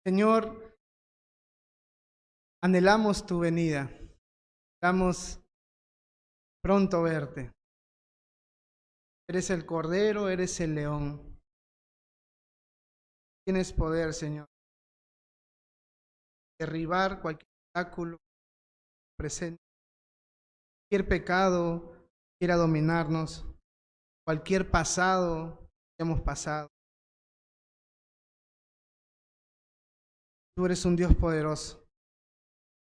Señor, anhelamos tu venida. Estamos pronto verte. Eres el Cordero, eres el León. Tienes poder, Señor. Derribar cualquier obstáculo presente, cualquier pecado que quiera dominarnos, cualquier pasado que hemos pasado. Tú eres un Dios poderoso.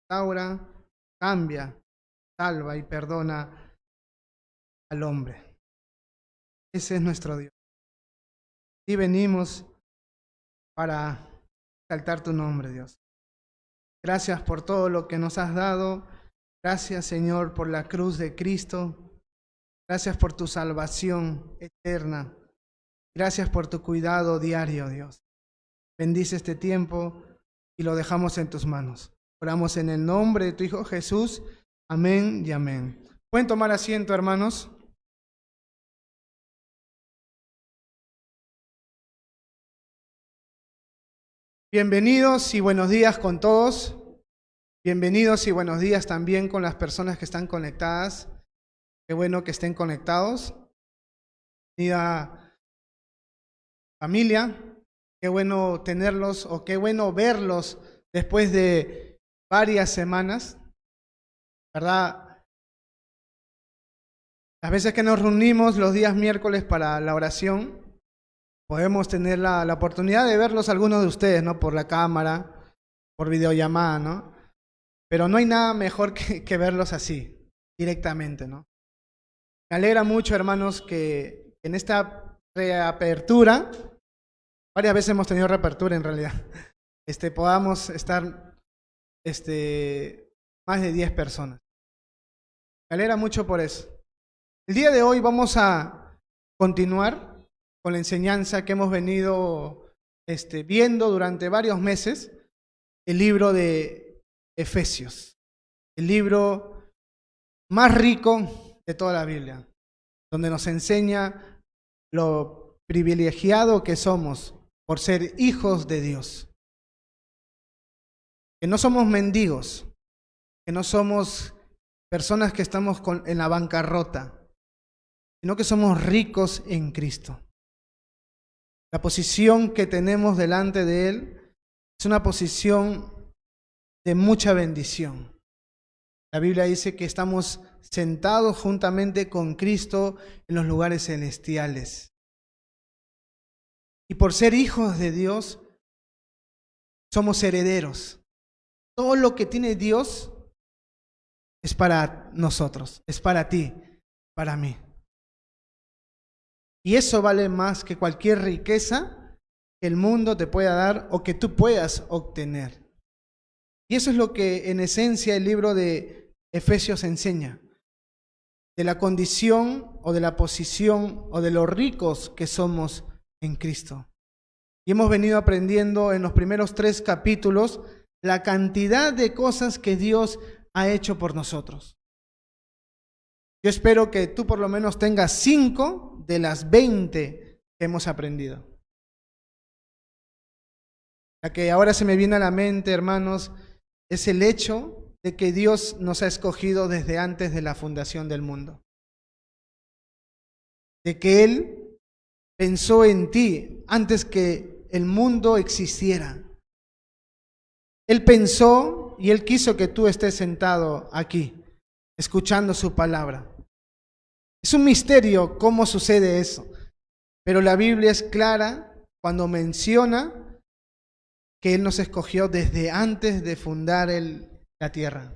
Restaura, cambia, salva y perdona al hombre. Ese es nuestro Dios. Y venimos para exaltar tu nombre, Dios. Gracias por todo lo que nos has dado. Gracias, Señor, por la cruz de Cristo. Gracias por tu salvación eterna. Gracias por tu cuidado diario, Dios. Bendice este tiempo y lo dejamos en tus manos. Oramos en el nombre de tu Hijo Jesús. Amén y amén. ¿Pueden tomar asiento, hermanos? Bienvenidos y buenos días con todos. Bienvenidos y buenos días también con las personas que están conectadas. Qué bueno que estén conectados. Bienvenida familia. Qué bueno tenerlos o qué bueno verlos después de varias semanas. ¿Verdad? Las veces que nos reunimos los días miércoles para la oración, podemos tener la oportunidad de verlos algunos de ustedes, ¿no? Por la cámara, por videollamada, ¿no? Pero no hay nada mejor que verlos así, directamente, ¿no? Me alegra mucho, hermanos, que en esta reapertura, varias veces hemos tenido reapertura en realidad, podamos estar más de 10 personas. Me alegra mucho por eso. El día de hoy vamos a continuar con la enseñanza que hemos venido viendo durante varios meses, el libro de Efesios, el libro más rico de toda la Biblia, donde nos enseña lo privilegiado que somos por ser hijos de Dios, que no somos mendigos, que no somos personas que estamos en la bancarrota, sino que somos ricos en Cristo. La posición que tenemos delante de Él es una posición de mucha bendición. La Biblia dice que estamos sentados juntamente con Cristo en los lugares celestiales. Y por ser hijos de Dios, somos herederos. Todo lo que tiene Dios es para nosotros, es para ti, para mí. Y eso vale más que cualquier riqueza que el mundo te pueda dar o que tú puedas obtener. Y eso es lo que en esencia el libro de Efesios enseña, de la condición o de la posición o de los ricos que somos en Cristo. Y hemos venido aprendiendo en los primeros 3 capítulos la cantidad de cosas que Dios ha hecho por nosotros. Yo espero que tú por lo menos tengas 5 de las 20 que hemos aprendido. La que ahora se me viene a la mente, hermanos, es el hecho de que Dios nos ha escogido desde antes de la fundación del mundo. De que Él pensó en ti antes que el mundo existiera. Él pensó y Él quiso que tú estés sentado aquí, escuchando su palabra. Es un misterio cómo sucede eso, pero la Biblia es clara cuando menciona que Él nos escogió desde antes de fundar la tierra.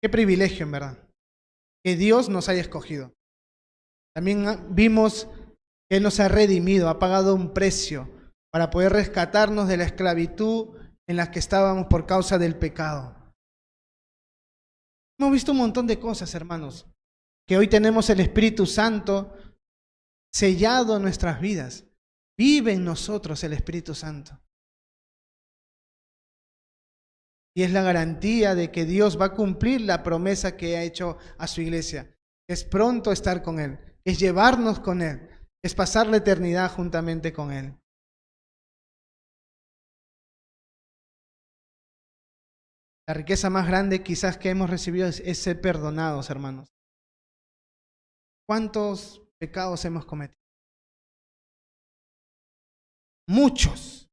Qué privilegio, en verdad, que Dios nos haya escogido. También vimos que Él nos ha redimido, ha pagado un precio para poder rescatarnos de la esclavitud en la que estábamos por causa del pecado. Hemos visto un montón de cosas, hermanos, que hoy tenemos el Espíritu Santo sellado en nuestras vidas. Vive en nosotros el Espíritu Santo. Y es la garantía de que Dios va a cumplir la promesa que ha hecho a su iglesia. Es pronto estar con Él, es llevarnos con Él, es pasar la eternidad juntamente con Él. La riqueza más grande quizás que hemos recibido es ser perdonados, hermanos. ¿Cuántos pecados hemos cometido? Muchos,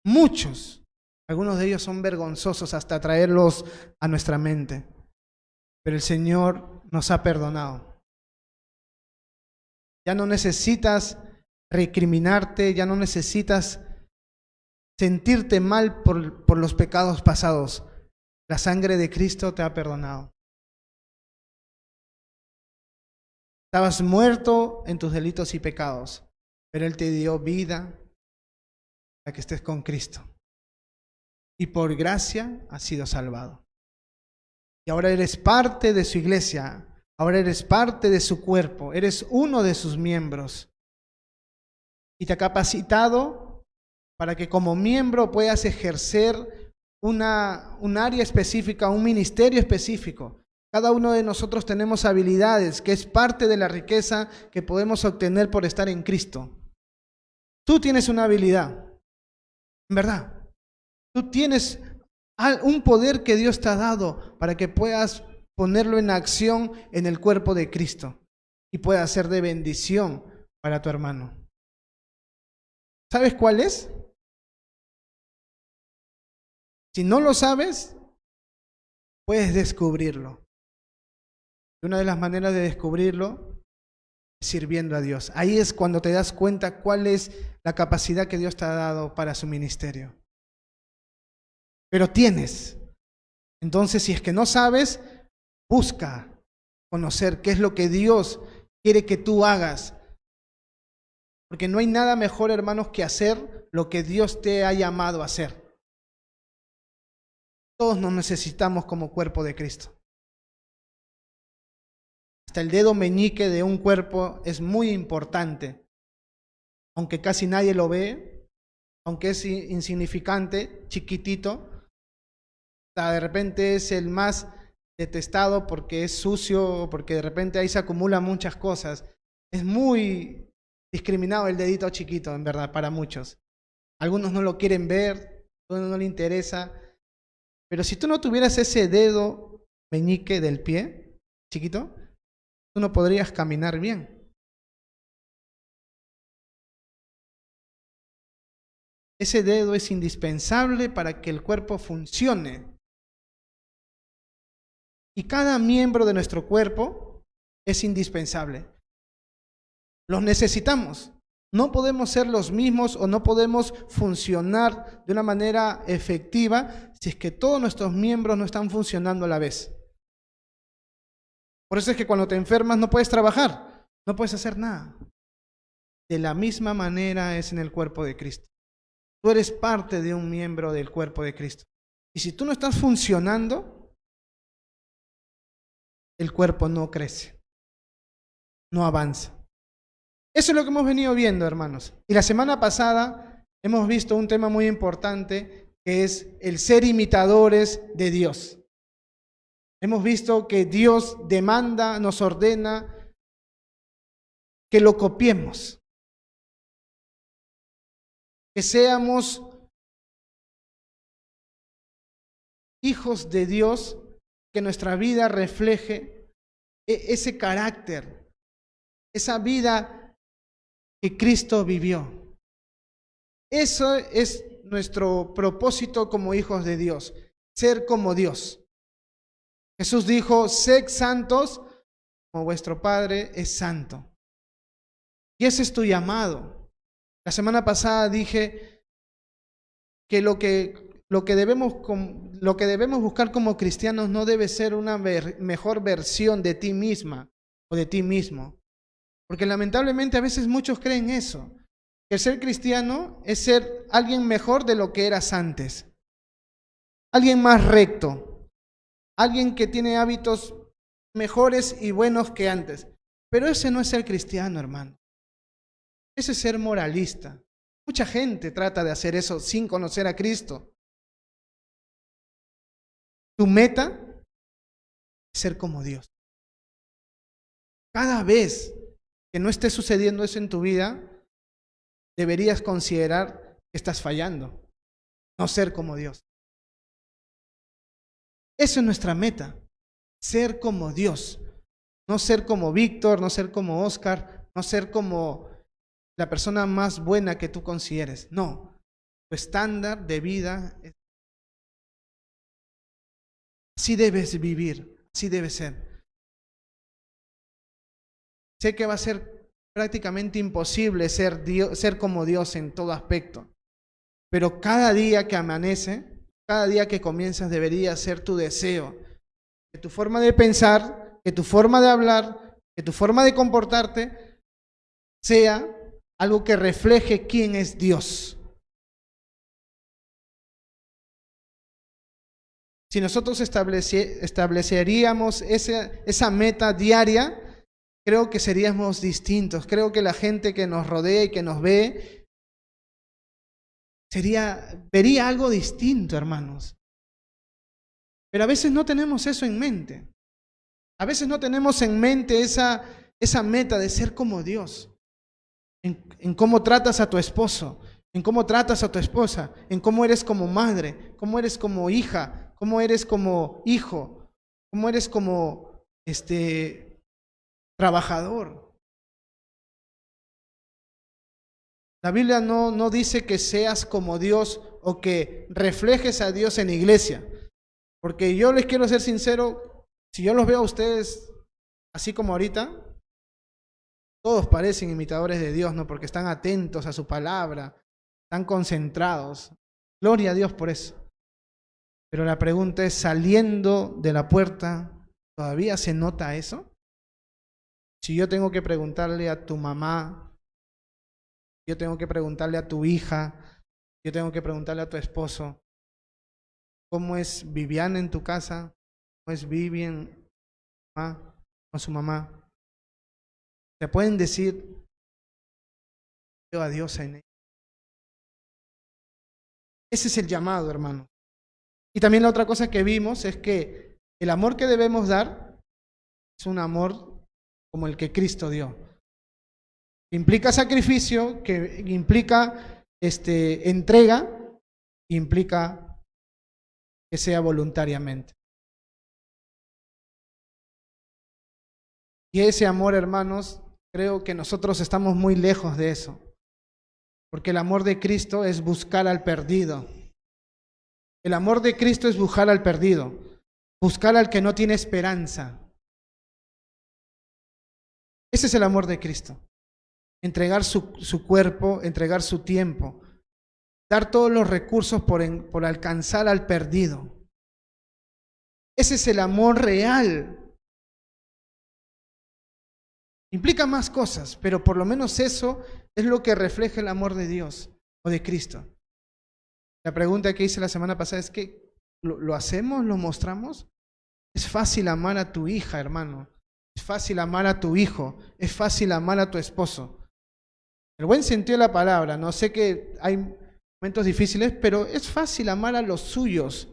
muchos. Algunos de ellos son vergonzosos hasta traerlos a nuestra mente. Pero el Señor nos ha perdonado. Ya no necesitas recriminarte, ya no necesitas sentirte mal por los pecados pasados. La sangre de Cristo te ha perdonado. Estabas muerto en tus delitos y pecados, pero Él te dio vida para que estés con Cristo. Y por gracia has sido salvado. Y ahora eres parte de su iglesia, ahora eres parte de su cuerpo, eres uno de sus miembros. Y te ha capacitado para que como miembro puedas ejercer un área específica, un ministerio específico. Cada uno de nosotros tenemos habilidades, que es parte de la riqueza que podemos obtener por estar en Cristo. Tú tienes una habilidad, en verdad. Tú tienes un poder que Dios te ha dado para que puedas ponerlo en acción en el cuerpo de Cristo y pueda ser de bendición para tu hermano. ¿Sabes cuál es? Si no lo sabes, puedes descubrirlo. Y una de las maneras de descubrirlo es sirviendo a Dios. Ahí es cuando te das cuenta cuál es la capacidad que Dios te ha dado para su ministerio. Pero tienes. Entonces, si es que no sabes, busca conocer qué es lo que Dios quiere que tú hagas. Porque no hay nada mejor, hermanos, que hacer lo que Dios te ha llamado a hacer. Todos nos necesitamos como cuerpo de Cristo. Hasta el dedo meñique de un cuerpo es muy importante. Aunque casi nadie lo ve, aunque es insignificante, chiquitito, de repente es el más detestado porque es sucio, porque de repente ahí se acumulan muchas cosas. Es muy discriminado el dedito chiquito, en verdad, para muchos. Algunos no lo quieren ver, a algunos no les interesa. Pero si tú no tuvieras ese dedo meñique del pie, chiquito, tú no podrías caminar bien. Ese dedo es indispensable para que el cuerpo funcione. Y cada miembro de nuestro cuerpo es indispensable. Los necesitamos. No podemos ser los mismos o no podemos funcionar de una manera efectiva si es que todos nuestros miembros no están funcionando a la vez. Por eso es que cuando te enfermas no puedes trabajar, no puedes hacer nada. De la misma manera es en el cuerpo de Cristo. Tú eres parte de un miembro del cuerpo de Cristo. Y si tú no estás funcionando, el cuerpo no crece, no avanza. Eso es lo que hemos venido viendo, hermanos. Y la semana pasada hemos visto un tema muy importante que es el ser imitadores de Dios. Hemos visto que Dios demanda, nos ordena que lo copiemos, que seamos hijos de Dios, que nuestra vida refleje ese carácter, esa vida que Cristo vivió. Eso es nuestro propósito como hijos de Dios, ser como Dios. Jesús dijo, sed santos como vuestro Padre es santo. Y ese es tu llamado. La semana pasada dije que lo que debemos buscar como cristianos no debe ser una mejor versión de ti misma o de ti mismo. Porque lamentablemente a veces muchos creen eso. Que el ser cristiano es ser alguien mejor de lo que eras antes. Alguien más recto. Alguien que tiene hábitos mejores y buenos que antes. Pero ese no es ser cristiano, hermano. Ese es ser moralista. Mucha gente trata de hacer eso sin conocer a Cristo. Tu meta es ser como Dios. Cada vez que no esté sucediendo eso en tu vida, deberías considerar que estás fallando, no ser como Dios. Eso es nuestra meta, ser como Dios. No ser como Víctor, no ser como Oscar, no ser como la persona más buena que tú consideres. No, tu estándar de vida, así debes vivir, así debe ser. Sé que va a ser prácticamente imposible ser como Dios en todo aspecto, pero cada día que amanece, cada día que comienzas debería ser tu deseo, que tu forma de pensar, que tu forma de hablar, que tu forma de comportarte sea algo que refleje quién es Dios. Si nosotros estableceríamos esa meta diaria, creo que seríamos distintos. Creo que la gente que nos rodea y que nos ve vería algo distinto, hermanos. Pero a veces no tenemos eso en mente. A veces no tenemos en mente esa meta de ser como Dios. En cómo tratas a tu esposo, en cómo tratas a tu esposa, en cómo eres como madre, cómo eres como hija, cómo eres como hijo, cómo eres como trabajador. La Biblia no dice que seas como Dios o que reflejes a Dios en la iglesia. Porque yo les quiero ser sincero, si yo los veo a ustedes así como ahorita, todos parecen imitadores de Dios, ¿no? Porque están atentos a su palabra, están concentrados. Gloria a Dios por eso. Pero la pregunta es, saliendo de la puerta, ¿todavía se nota eso? Si yo tengo que preguntarle a tu mamá, yo tengo que preguntarle a tu hija, yo tengo que preguntarle a tu esposo, ¿cómo es Viviana en tu casa? ¿Cómo es Vivian con su mamá? ¿Te pueden decir, veo a Dios en ella? Ese es el llamado, hermano. Y también la otra cosa que vimos es que el amor que debemos dar es un amor como el que Cristo dio. Implica sacrificio, que implica entrega, implica que sea voluntariamente. Y ese amor, hermanos, creo que nosotros estamos muy lejos de eso. Porque el amor de Cristo es buscar al perdido. El amor de Cristo es buscar al perdido, buscar al que no tiene esperanza. Ese es el amor de Cristo. Entregar su cuerpo, entregar su tiempo, dar todos los recursos por alcanzar al perdido. Ese es el amor real. Implica más cosas, pero por lo menos eso es lo que refleja el amor de Dios o de Cristo. La pregunta que hice la semana pasada es que ¿lo hacemos? ¿Lo mostramos? Es fácil amar a tu hija, hermano. Es fácil amar a tu hijo. Es fácil amar a tu esposo. El buen sentido de la palabra. No sé que hay momentos difíciles, pero es fácil amar a los suyos.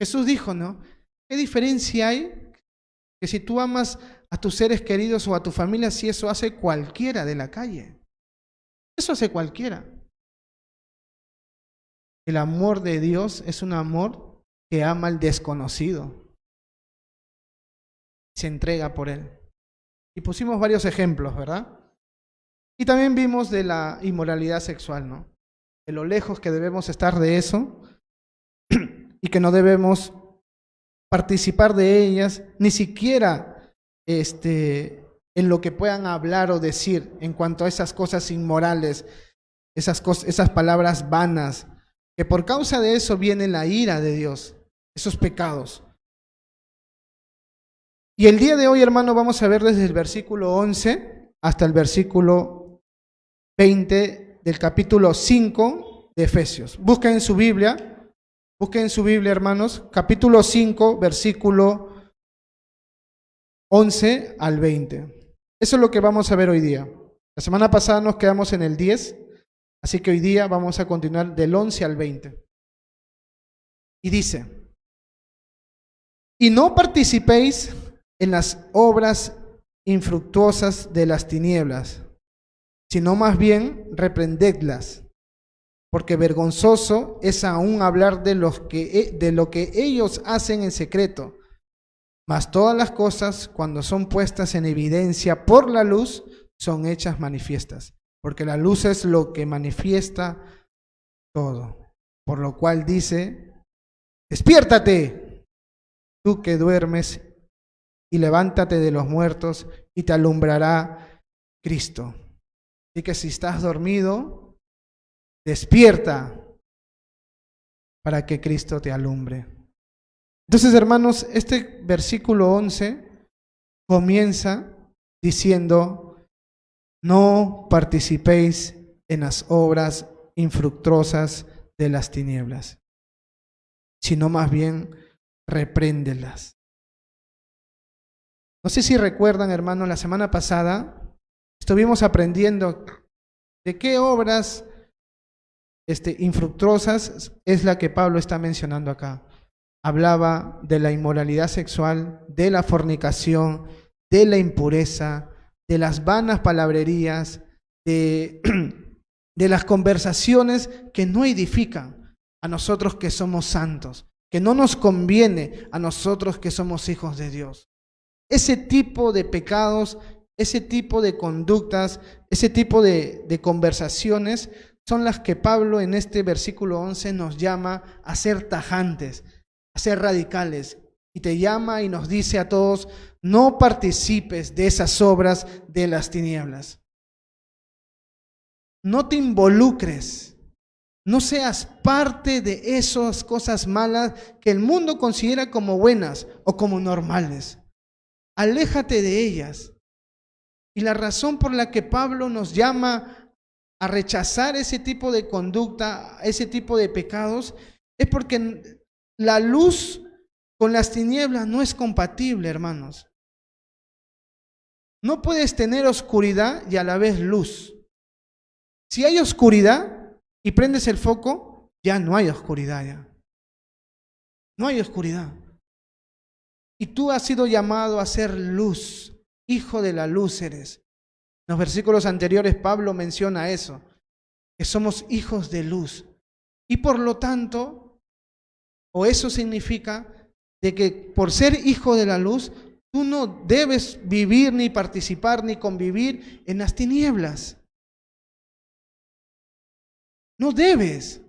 Jesús dijo, ¿no? ¿Qué diferencia hay que si tú amas a tus seres queridos o a tu familia, si eso hace cualquiera de la calle? Eso hace cualquiera. El amor de Dios es un amor que ama al desconocido. Se entrega por él. Y pusimos varios ejemplos, ¿verdad? Y también vimos de la inmoralidad sexual, ¿no? De lo lejos que debemos estar de eso y que no debemos participar de ellas, ni siquiera en lo que puedan hablar o decir en cuanto a esas cosas inmorales, esas palabras vanas, que por causa de eso viene la ira de Dios, esos pecados. Y el día de hoy, hermano, vamos a ver desde el versículo 11 hasta el versículo 20 del capítulo 5 de Efesios. Busquen en su Biblia, hermanos, capítulo 5, versículo 11 al 20. Eso es lo que vamos a ver hoy día. La semana pasada nos quedamos en el 10, así que hoy día vamos a continuar del 11 al 20. Y dice, y no participéis en las obras infructuosas de las tinieblas, sino más bien reprendedlas. porque vergonzoso es aún hablar de lo que ellos hacen en secreto. Mas todas las cosas, cuando son puestas en evidencia por la luz, son hechas manifiestas, porque la luz es lo que manifiesta todo. Por lo cual dice: despiértate, tú que duermes, y levántate de los muertos, y te alumbrará Cristo. Así que si estás dormido, despierta para que Cristo te alumbre. Entonces, hermanos, este versículo 11 comienza diciendo: no participéis en las obras infructuosas de las tinieblas, sino más bien repréndelas. No sé si recuerdan, hermanos, la semana pasada estuvimos aprendiendo de qué obras infructuosas es la que Pablo está mencionando acá. Hablaba de la inmoralidad sexual, de la fornicación, de la impureza, de las vanas palabrerías, de las conversaciones que no edifican a nosotros que somos santos, que no nos conviene a nosotros que somos hijos de Dios. Ese tipo de pecados, ese tipo de conductas, ese tipo de conversaciones son las que Pablo en este versículo 11 nos llama a ser tajantes, a ser radicales. Y te llama y nos dice a todos: no participes de esas obras de las tinieblas. No te involucres. No seas parte de esas cosas malas que el mundo considera como buenas o como normales. Aléjate de ellas. Y la razón por la que Pablo nos llama a rechazar ese tipo de conducta, ese tipo de pecados, es porque la luz con las tinieblas no es compatible, hermanos. No puedes tener oscuridad y a la vez luz. Si hay oscuridad y prendes el foco, ya no hay oscuridad ya. No hay oscuridad. Y tú has sido llamado a ser luz, hijo de la luz eres. En los versículos anteriores Pablo menciona eso, que somos hijos de luz. Y por lo tanto, o eso significa de que por ser hijo de la luz, tú no debes vivir, ni participar, ni convivir en las tinieblas. No debes.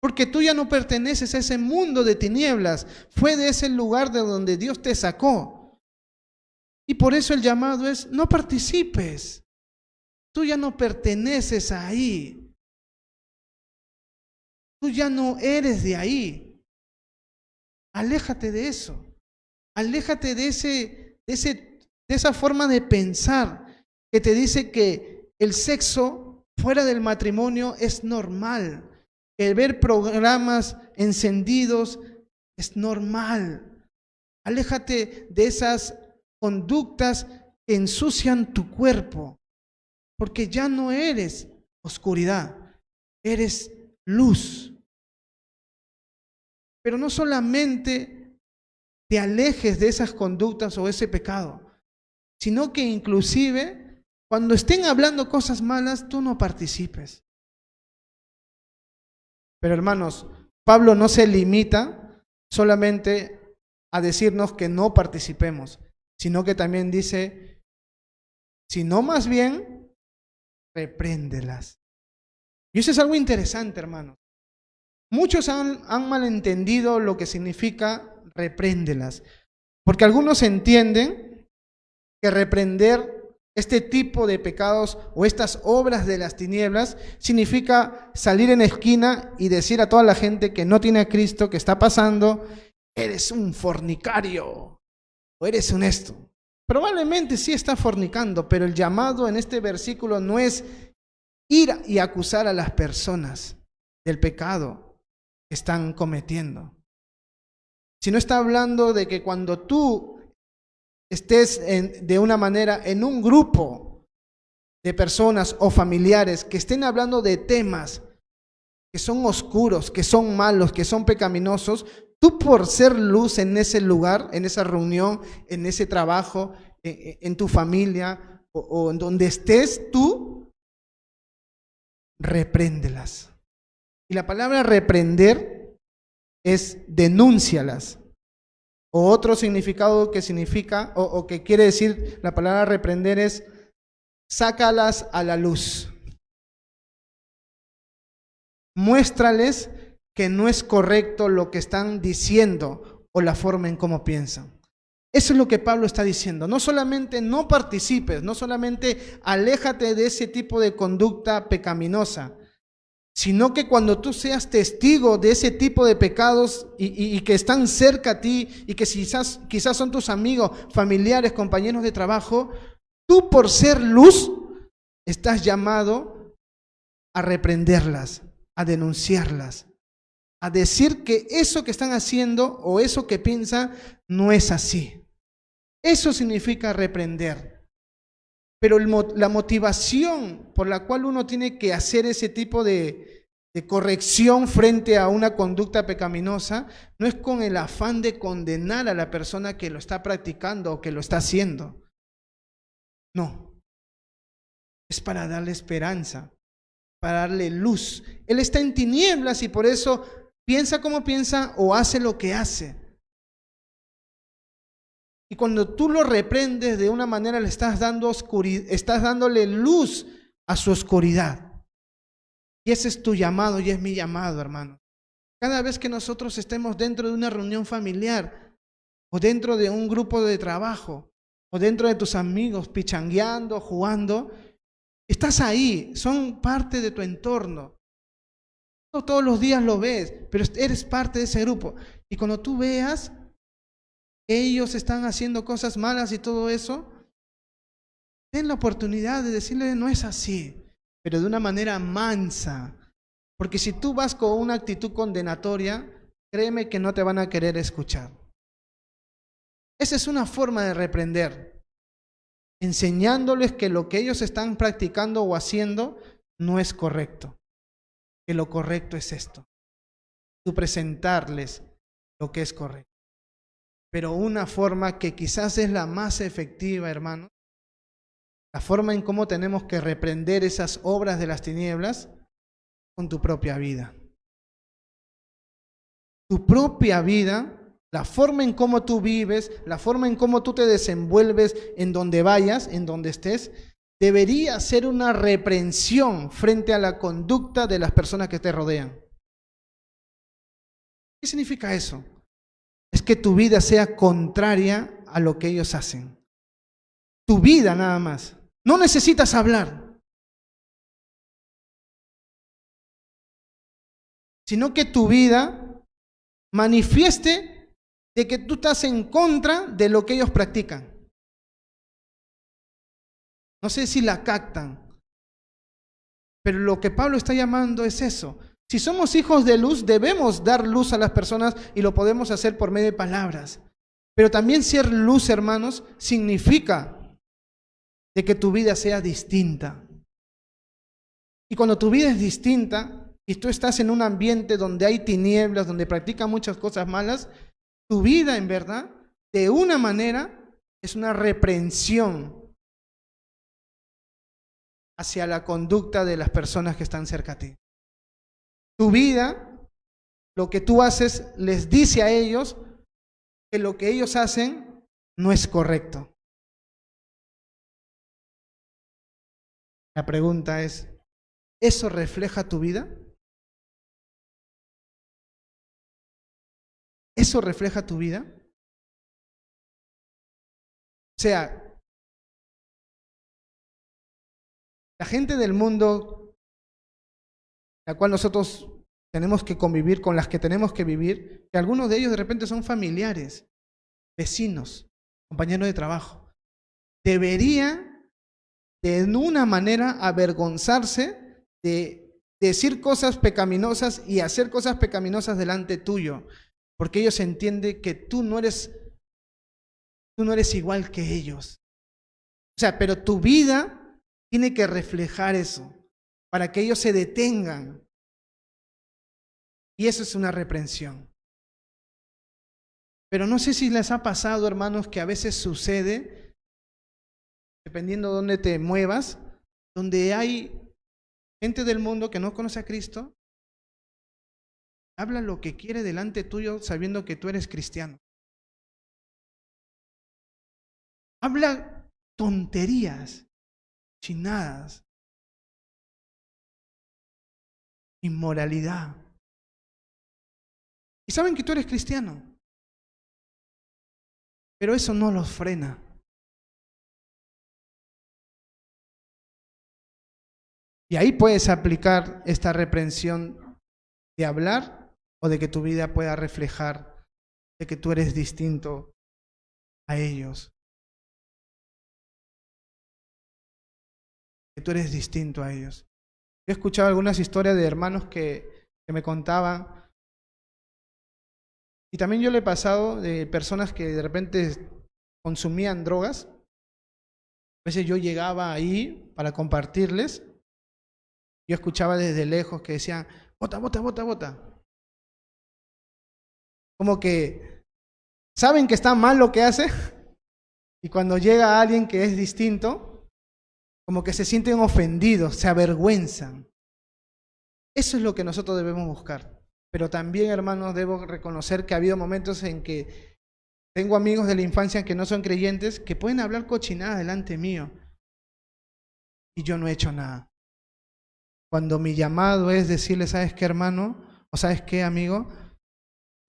Porque tú ya no perteneces a ese mundo de tinieblas. Fue de ese lugar de donde Dios te sacó. Y por eso el llamado es: no participes. Tú ya no perteneces ahí. Tú ya no eres de ahí. Aléjate de eso. Aléjate de esa forma de pensar que te dice que el sexo fuera del matrimonio es normal. El ver programas encendidos es normal. Aléjate de esas conductas que ensucian tu cuerpo, porque ya no eres oscuridad, eres luz. Pero no solamente te alejes de esas conductas o ese pecado, sino que inclusive cuando estén hablando cosas malas, tú no participes. Pero hermanos, Pablo no se limita solamente a decirnos que no participemos, sino que también dice: sino más bien, repréndelas. Y eso es algo interesante, hermanos. Muchos han malentendido lo que significa repréndelas, porque algunos entienden que reprender este tipo de pecados o estas obras de las tinieblas significa salir en esquina y decir a toda la gente que no tiene a Cristo, que está pasando: eres un fornicario o eres un esto. Probablemente sí está fornicando, pero el llamado en este versículo no es ir y acusar a las personas del pecado que están cometiendo, sino está hablando de que cuando tú estés de una manera en un grupo de personas o familiares que estén hablando de temas que son oscuros, que son malos, que son pecaminosos, tú por ser luz en ese lugar, en esa reunión, en ese trabajo, en tu familia o en donde estés, tú repréndelas. Y la palabra reprender es denúncialas. O otro significado que significa, o que quiere decir la palabra reprender es sácalas a la luz. Muéstrales que no es correcto lo que están diciendo o la forma en cómo piensan. Eso es lo que Pablo está diciendo. No solamente no participes, no solamente aléjate de ese tipo de conducta pecaminosa, sino que cuando tú seas testigo de ese tipo de pecados y que están cerca a ti y que quizás son tus amigos, familiares, compañeros de trabajo, tú por ser luz estás llamado a reprenderlas, a denunciarlas, a decir que eso que están haciendo o eso que piensan no es así. Eso significa reprender. Pero la motivación por la cual uno tiene que hacer ese tipo de corrección frente a una conducta pecaminosa no es con el afán de condenar a la persona que lo está practicando o que lo está haciendo. No. Es para darle esperanza, para darle luz. Él está en tinieblas y por eso piensa como piensa o hace lo que hace. Y cuando tú lo reprendes de una manera le estás dándole luz a su oscuridad. Y ese es tu llamado y es mi llamado, hermano. Cada vez que nosotros estemos dentro de una reunión familiar o dentro de un grupo de trabajo o dentro de tus amigos pichangueando, jugando, estás ahí, son parte de tu entorno. No todos los días lo ves, pero eres parte de ese grupo. Y cuando tú veas ellos están haciendo cosas malas y todo eso, ten la oportunidad de decirle no es así, pero de una manera mansa. Porque si tú vas con una actitud condenatoria, créeme que no te van a querer escuchar. Esa es una forma de reprender, enseñándoles que lo que ellos están practicando o haciendo no es correcto, que lo correcto es esto. Tú presentarles lo que es correcto. Pero una forma que quizás es la más efectiva, hermanos, la forma en cómo tenemos que reprender esas obras de las tinieblas con tu propia vida. Tu propia vida, la forma en cómo tú vives, la forma en cómo tú te desenvuelves en donde vayas, en donde estés, debería ser una reprensión frente a la conducta de las personas que te rodean. ¿Qué significa eso? Es que tu vida sea contraria a lo que ellos hacen. Tu vida nada más. No necesitas hablar. Sino que tu vida manifieste de que tú estás en contra de lo que ellos practican. No sé si la captan. Pero lo que Pablo está llamando es eso. Si somos hijos de luz, debemos dar luz a las personas y lo podemos hacer por medio de palabras. Pero también ser luz, hermanos, significa de que tu vida sea distinta. Y cuando tu vida es distinta y tú estás en un ambiente donde hay tinieblas, donde practican muchas cosas malas, tu vida en verdad, de una manera, es una reprensión hacia la conducta de las personas que están cerca a ti. Tu vida, lo que tú haces, les dice a ellos que lo que ellos hacen no es correcto. La pregunta es, ¿eso refleja tu vida? ¿Eso refleja tu vida? O sea, la gente del mundo, la cual nosotros tenemos que convivir, con las que tenemos que vivir, que algunos de ellos de repente son familiares, vecinos, compañeros de trabajo, debería de una manera avergonzarse de decir cosas pecaminosas y hacer cosas pecaminosas delante tuyo, porque ellos entienden que tú no eres igual que ellos. O sea, pero tu vida tiene que reflejar eso, para que ellos se detengan. Y eso es una reprensión. Pero no sé si les ha pasado, hermanos, que a veces sucede, dependiendo de dónde te muevas, donde hay gente del mundo que no conoce a Cristo, habla lo que quiere delante tuyo sabiendo que tú eres cristiano. Habla tonterías, chinadas, inmoralidad. Y saben que tú eres cristiano, pero eso no los frena. Y ahí puedes aplicar esta reprensión de hablar o de que tu vida pueda reflejar de que tú eres distinto a ellos. Que tú eres distinto a ellos. Yo he escuchado algunas historias de hermanos que me contaban, y también yo le he pasado de personas que de repente consumían drogas. A veces yo llegaba ahí para compartirles. Yo escuchaba desde lejos que decían, bota, bota, bota, bota. Como que saben que está mal lo que hace, y cuando llega alguien que es distinto, como que se sienten ofendidos, se avergüenzan. Eso es lo que nosotros debemos buscar. Pero también, hermanos, debo reconocer que ha habido momentos en que tengo amigos de la infancia que no son creyentes, que pueden hablar cochinadas delante mío, y yo no he hecho nada. Cuando mi llamado es decirle, ¿sabes qué, hermano? ¿O sabes qué, amigo?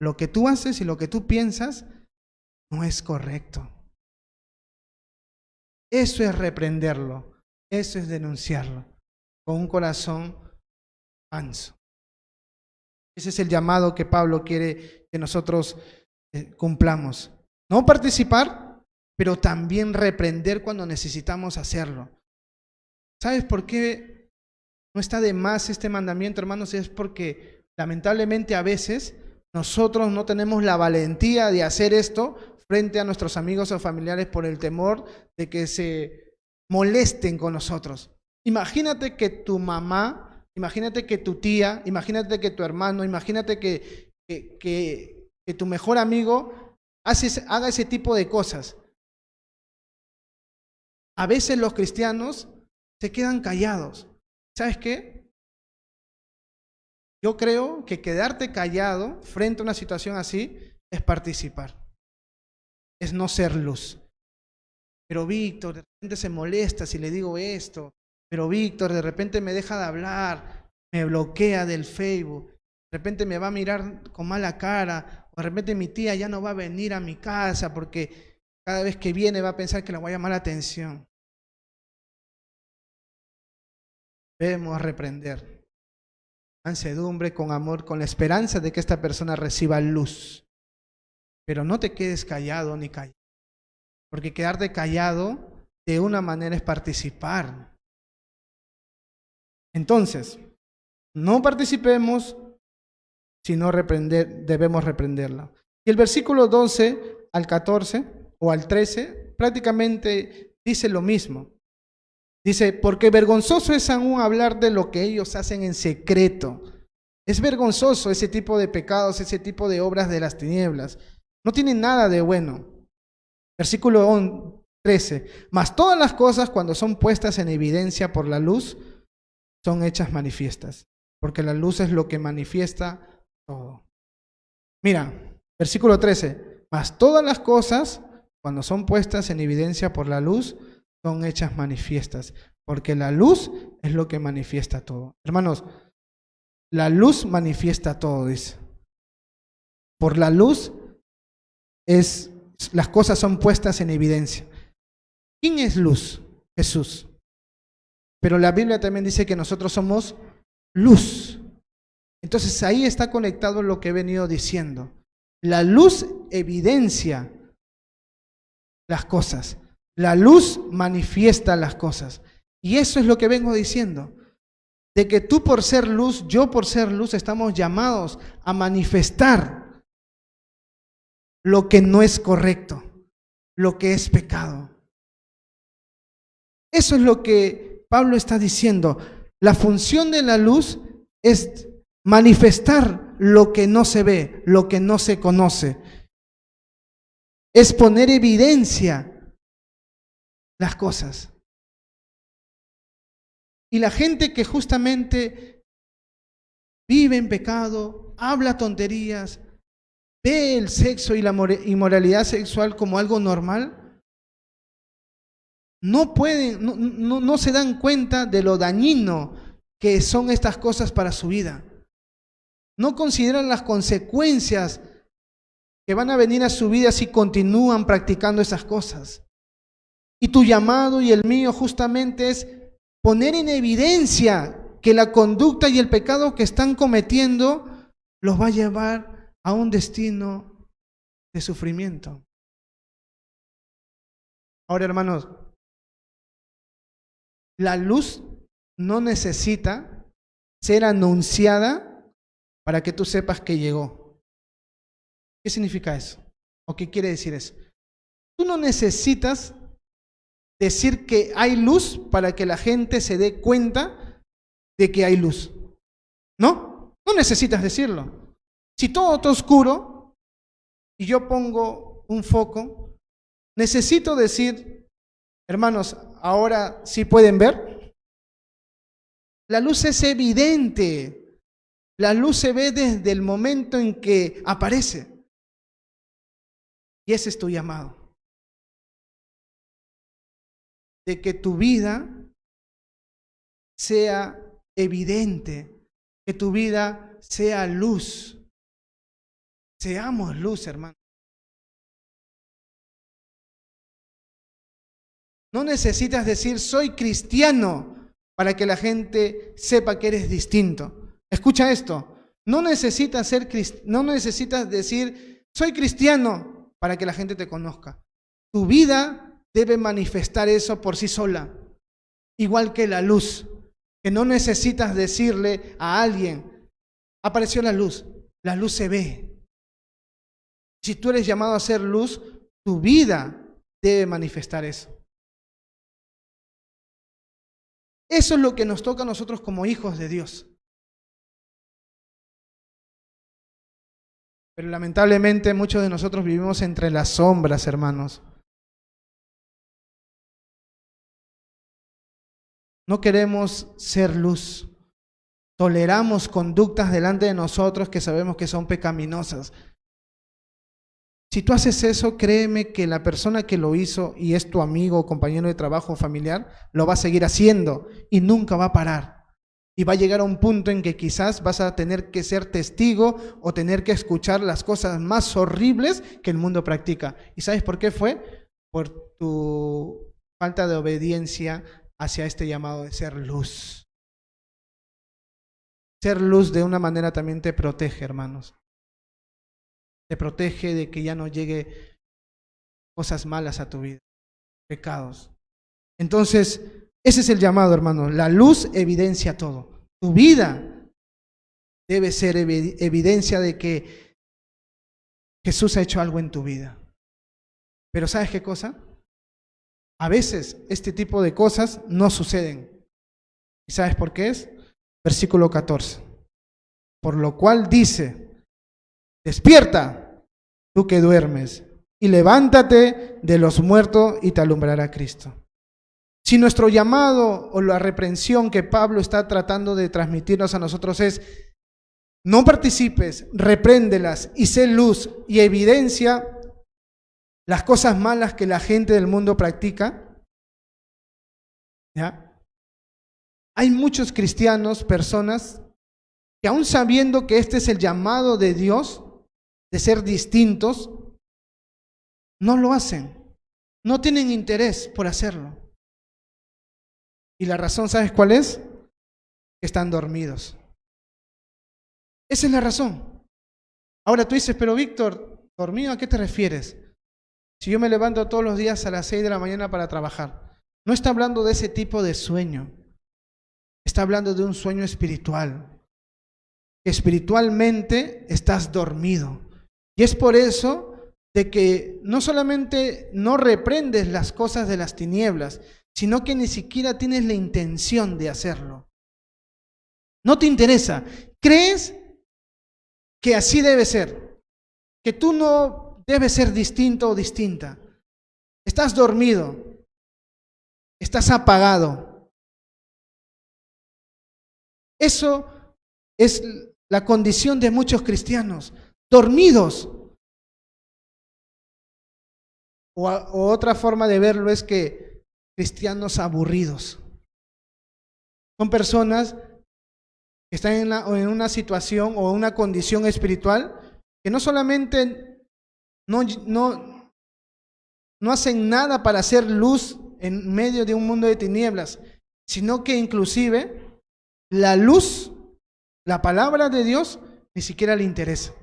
Lo que tú haces y lo que tú piensas no es correcto. Eso es reprenderlo, eso es denunciarlo, con un corazón manso. Ese es el llamado que Pablo quiere que nosotros cumplamos. No participar, pero también reprender cuando necesitamos hacerlo. ¿Sabes por qué no está de más este mandamiento, hermanos? Es porque lamentablemente a veces nosotros no tenemos la valentía de hacer esto frente a nuestros amigos o familiares por el temor de que se molesten con nosotros. Imagínate que tu mamá, imagínate que tu tía, imagínate que tu hermano, imagínate que tu mejor amigo haga ese tipo de cosas. A veces los cristianos se quedan callados. ¿Sabes qué? Yo creo que quedarte callado frente a una situación así es participar, es no ser luz. Pero Víctor, de repente se molesta si le digo esto. Pero Víctor, de repente me deja de hablar, me bloquea del Facebook. De repente me va a mirar con mala cara. O de repente mi tía ya no va a venir a mi casa porque cada vez que viene va a pensar que le voy a llamar la atención. Debemos reprender. Mansedumbre, con amor, con la esperanza de que esta persona reciba luz. Pero no te quedes callado ni callado. Porque quedarte callado de una manera es participar. Entonces, no participemos, sino debemos reprenderla. Y el versículo 12 al 14 o al 13 prácticamente dice lo mismo. Dice, porque vergonzoso es aún hablar de lo que ellos hacen en secreto. Es vergonzoso ese tipo de pecados, ese tipo de obras de las tinieblas. No tiene nada de bueno. Versículo 13. Mas todas las cosas, cuando son puestas en evidencia por la luz, son hechas manifiestas. Porque la luz es lo que manifiesta todo. Mira, versículo 13. Mas todas las cosas, cuando son puestas en evidencia por la luz, son hechas manifiestas. Porque la luz es lo que manifiesta todo. Hermanos, la luz manifiesta todo, dice. Por la luz las cosas son puestas en evidencia. ¿Quién es luz? Jesús. Pero la Biblia también dice que nosotros somos luz. Entonces ahí está conectado lo que he venido diciendo. La luz evidencia las cosas. La luz manifiesta las cosas. Y eso es lo que vengo diciendo. De que tú por ser luz, yo por ser luz, estamos llamados a manifestar lo que no es correcto, lo que es pecado. Eso es lo que Pablo está diciendo. La función de la luz es manifestar lo que no se ve, lo que no se conoce. Es poner evidencia las cosas. Y la gente que justamente vive en pecado, habla tonterías, ve el sexo y la inmoralidad sexual como algo normal, no pueden, no se dan cuenta de lo dañino que son estas cosas para su vida. No consideran las consecuencias que van a venir a su vida si continúan practicando esas cosas. Y tu llamado y el mío justamente es poner en evidencia que la conducta y el pecado que están cometiendo los va a llevar a un destino de sufrimiento. Ahora, hermanos, la luz no necesita ser anunciada para que tú sepas que llegó. ¿Qué significa eso? ¿O qué quiere decir eso? Tú no necesitas decir que hay luz para que la gente se dé cuenta de que hay luz. ¿No? No necesitas decirlo. Si todo está oscuro y yo pongo un foco, necesito decir, hermanos, ahora sí pueden ver. La luz es evidente. La luz se ve desde el momento en que aparece. Y ese es tu llamado. De que tu vida sea evidente, que tu vida sea luz. Seamos luz, hermano. No necesitas decir soy cristiano para que la gente sepa que eres distinto. Escucha esto. No necesitas decir soy cristiano para que la gente te conozca. Tu vida debe manifestar eso por sí sola. Igual que la luz, que no necesitas decirle a alguien, apareció la luz se ve. Si tú eres llamado a ser luz, tu vida debe manifestar eso. Eso es lo que nos toca a nosotros como hijos de Dios. Pero lamentablemente muchos de nosotros vivimos entre las sombras, hermanos. No queremos ser luz. Toleramos conductas delante de nosotros que sabemos que son pecaminosas. Si tú haces eso, créeme que la persona que lo hizo y es tu amigo, compañero de trabajo o familiar, lo va a seguir haciendo y nunca va a parar. Y va a llegar a un punto en que quizás vas a tener que ser testigo o tener que escuchar las cosas más horribles que el mundo practica. ¿Y sabes por qué fue? Por tu falta de obediencia hacia este llamado de ser luz. Ser luz de una manera también te protege, hermanos. Te protege de que ya no llegue cosas malas a tu vida, pecados. Entonces, ese es el llamado, hermanos. La luz evidencia todo. Tu vida debe ser evidencia de que Jesús ha hecho algo en tu vida. Pero ¿sabes qué cosa? A veces este tipo de cosas no suceden. ¿Y sabes por qué es? Versículo 14. Por lo cual dice, despierta, tú que duermes, y levántate de los muertos y te alumbrará Cristo. Si nuestro llamado o la reprensión que Pablo está tratando de transmitirnos a nosotros es, no participes, repréndelas y sé luz y evidencia las cosas malas que la gente del mundo practica, ¿ya? Hay muchos cristianos, personas, que aún sabiendo que este es el llamado de Dios, de ser distintos, no lo hacen. No tienen interés por hacerlo. Y la razón, ¿sabes cuál es? Que están dormidos. Esa es la razón. Ahora tú dices, pero Víctor, ¿dormido a qué te refieres? Si yo me levanto todos los días a las 6 de la mañana para trabajar. No está hablando de ese tipo de sueño. Está hablando de un sueño espiritual. Espiritualmente estás dormido. Y es por eso de que no solamente no reprendes las cosas de las tinieblas, sino que ni siquiera tienes la intención de hacerlo. No te interesa. Crees que así debe ser, que tú no debes ser distinto o distinta. Estás dormido, estás apagado. Eso es la condición de muchos cristianos, dormidos. O otra forma de verlo es que cristianos aburridos. Son personas que están en una situación o una condición espiritual que no solamente no hacen nada para hacer luz en medio de un mundo de tinieblas, sino que inclusive la luz, la palabra de Dios, ni siquiera le interesa.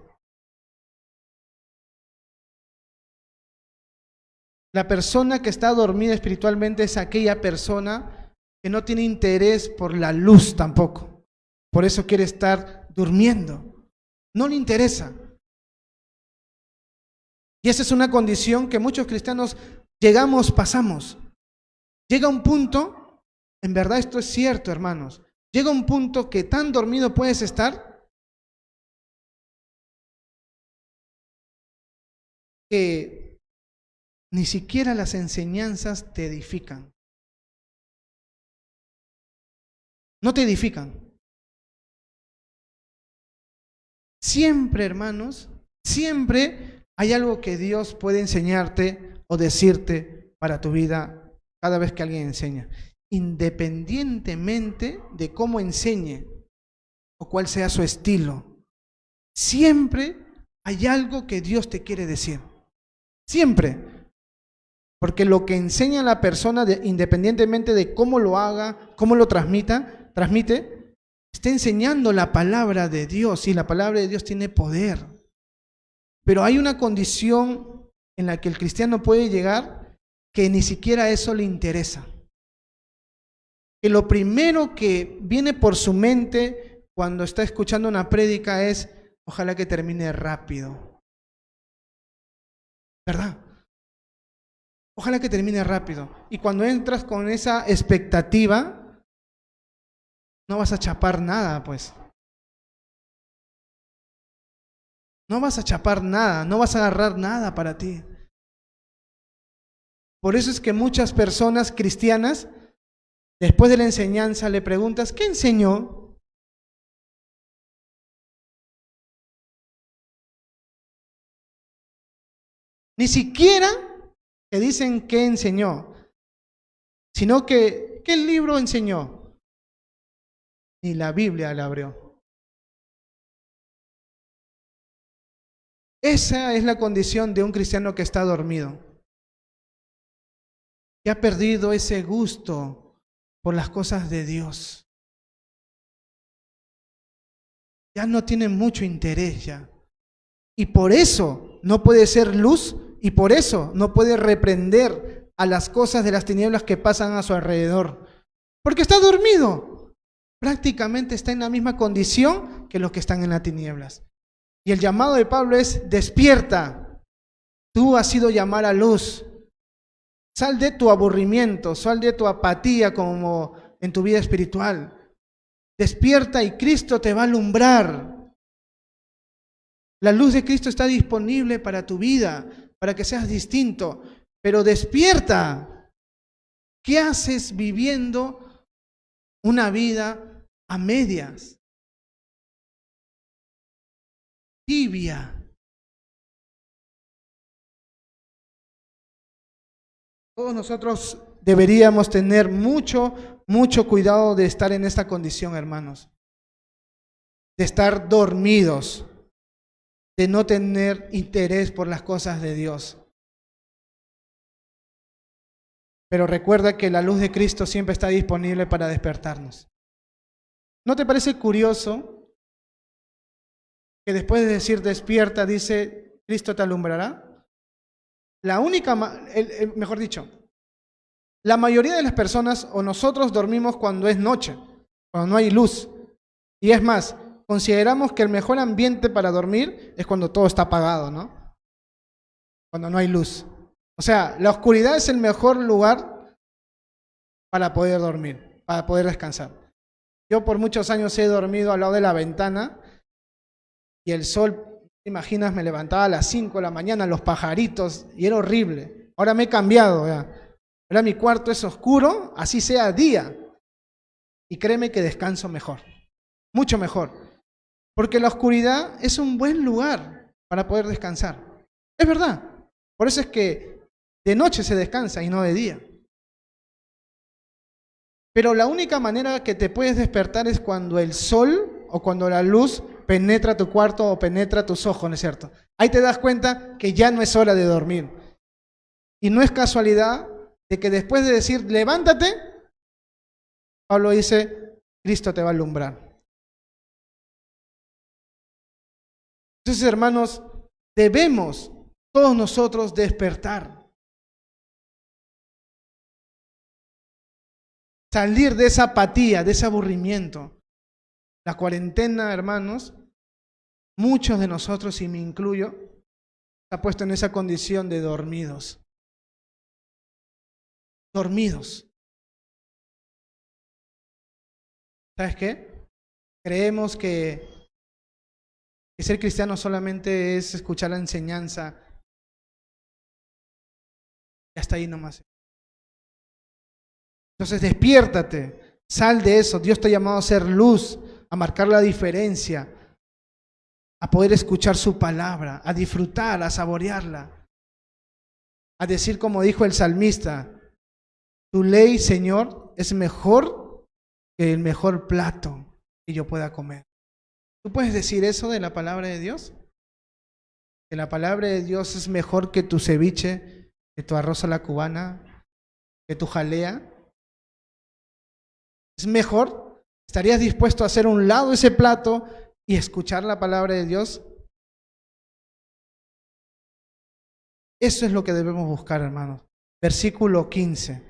La persona que está dormida espiritualmente es aquella persona que no tiene interés por la luz tampoco. Por eso quiere estar durmiendo. No le interesa. Y esa es una condición que muchos cristianos pasamos. Llega un punto, en verdad esto es cierto, hermanos, llega un punto que tan dormido puedes estar que ni siquiera las enseñanzas te edifican. No te edifican. Siempre, hermanos, siempre hay algo que Dios puede enseñarte o decirte para tu vida cada vez que alguien enseña, independientemente de cómo enseñe o cuál sea su estilo. Siempre hay algo que Dios te quiere decir. Siempre. Porque lo que enseña la persona, independientemente de cómo lo haga, cómo lo transmite, está enseñando la palabra de Dios, y la palabra de Dios tiene poder. Pero hay una condición en la que el cristiano puede llegar que ni siquiera eso le interesa. Que lo primero que viene por su mente cuando está escuchando una prédica es: ojalá que termine rápido. ¿Verdad? Ojalá que termine rápido. Y cuando entras con esa expectativa, no vas a chapar nada, pues. No vas a chapar nada, no vas a agarrar nada para ti. Por eso es que muchas personas cristianas, después de la enseñanza, le preguntas: ¿qué enseñó? Ni siquiera te dicen qué enseñó, sino que ¿qué libro enseñó? Ni la Biblia la abrió. Esa es la condición de un cristiano que está dormido, que ha perdido ese gusto por las cosas de Dios. Ya no tiene mucho interés ya. Y por eso no puede ser luz, y por eso no puede reprender a las cosas de las tinieblas que pasan a su alrededor. Porque está dormido. Prácticamente está en la misma condición que los que están en las tinieblas. Y el llamado de Pablo es: despierta. Tú has sido llamado a luz. Sal de tu aburrimiento, sal de tu apatía como en tu vida espiritual. Despierta y Cristo te va a alumbrar. La luz de Cristo está disponible para tu vida, para que seas distinto. Pero despierta. ¿Qué haces viviendo una vida a medias? Tibia. Todos nosotros deberíamos tener mucho cuidado de estar en esta condición, hermanos. De estar dormidos, de no tener interés por las cosas de Dios. Pero recuerda que la luz de Cristo siempre está disponible para despertarnos. ¿No te parece curioso que después de decir despierta, dice Cristo te alumbrará? Mejor dicho, la mayoría de las personas o nosotros dormimos cuando es noche, cuando no hay luz. Y es más, consideramos que el mejor ambiente para dormir es cuando todo está apagado, ¿no? Cuando no hay luz. O sea, la oscuridad es el mejor lugar para poder dormir, para poder descansar. Yo por muchos años he dormido al lado de la ventana y el sol, ¿te imaginas? Me levantaba a las 5 de la mañana, los pajaritos, y era horrible. Ahora me he cambiado, ya. Ahora mi cuarto es oscuro, así sea día. Y créeme que descanso mejor. mucho mejor. Porque la oscuridad es un buen lugar para poder descansar. Es verdad. Por eso es que de noche se descansa y no de día. Pero la única manera que te puedes despertar es cuando el sol o cuando la luz penetra tu cuarto o penetra tus ojos, ¿no es cierto? Ahí te das cuenta que ya no es hora de dormir. Y no es casualidad de que después de decir, levántate, Pablo dice, Cristo te va a alumbrar. Entonces, hermanos, debemos todos nosotros despertar. Salir de esa apatía, de ese aburrimiento. La cuarentena, hermanos, muchos de nosotros, y me incluyo, se ha puesto en esa condición de dormidos. Dormidos. ¿Sabes qué? Creemos que ser cristiano solamente es escuchar la enseñanza y hasta ahí nomás. Entonces despiértate, sal de eso. Dios te ha llamado a ser luz, a marcar la diferencia, a poder escuchar su palabra, a disfrutar, a saborearla, a decir como dijo el salmista, tu ley, Señor, es mejor que el mejor plato que yo pueda comer. ¿Tú puedes decir eso de la palabra de Dios? Que la palabra de Dios es mejor que tu ceviche, que tu arroz a la cubana, que tu jalea. ¿Es mejor? ¿Estarías dispuesto a hacer a un lado ese plato y escuchar la palabra de Dios? Eso es lo que debemos buscar, hermanos. Versículo 15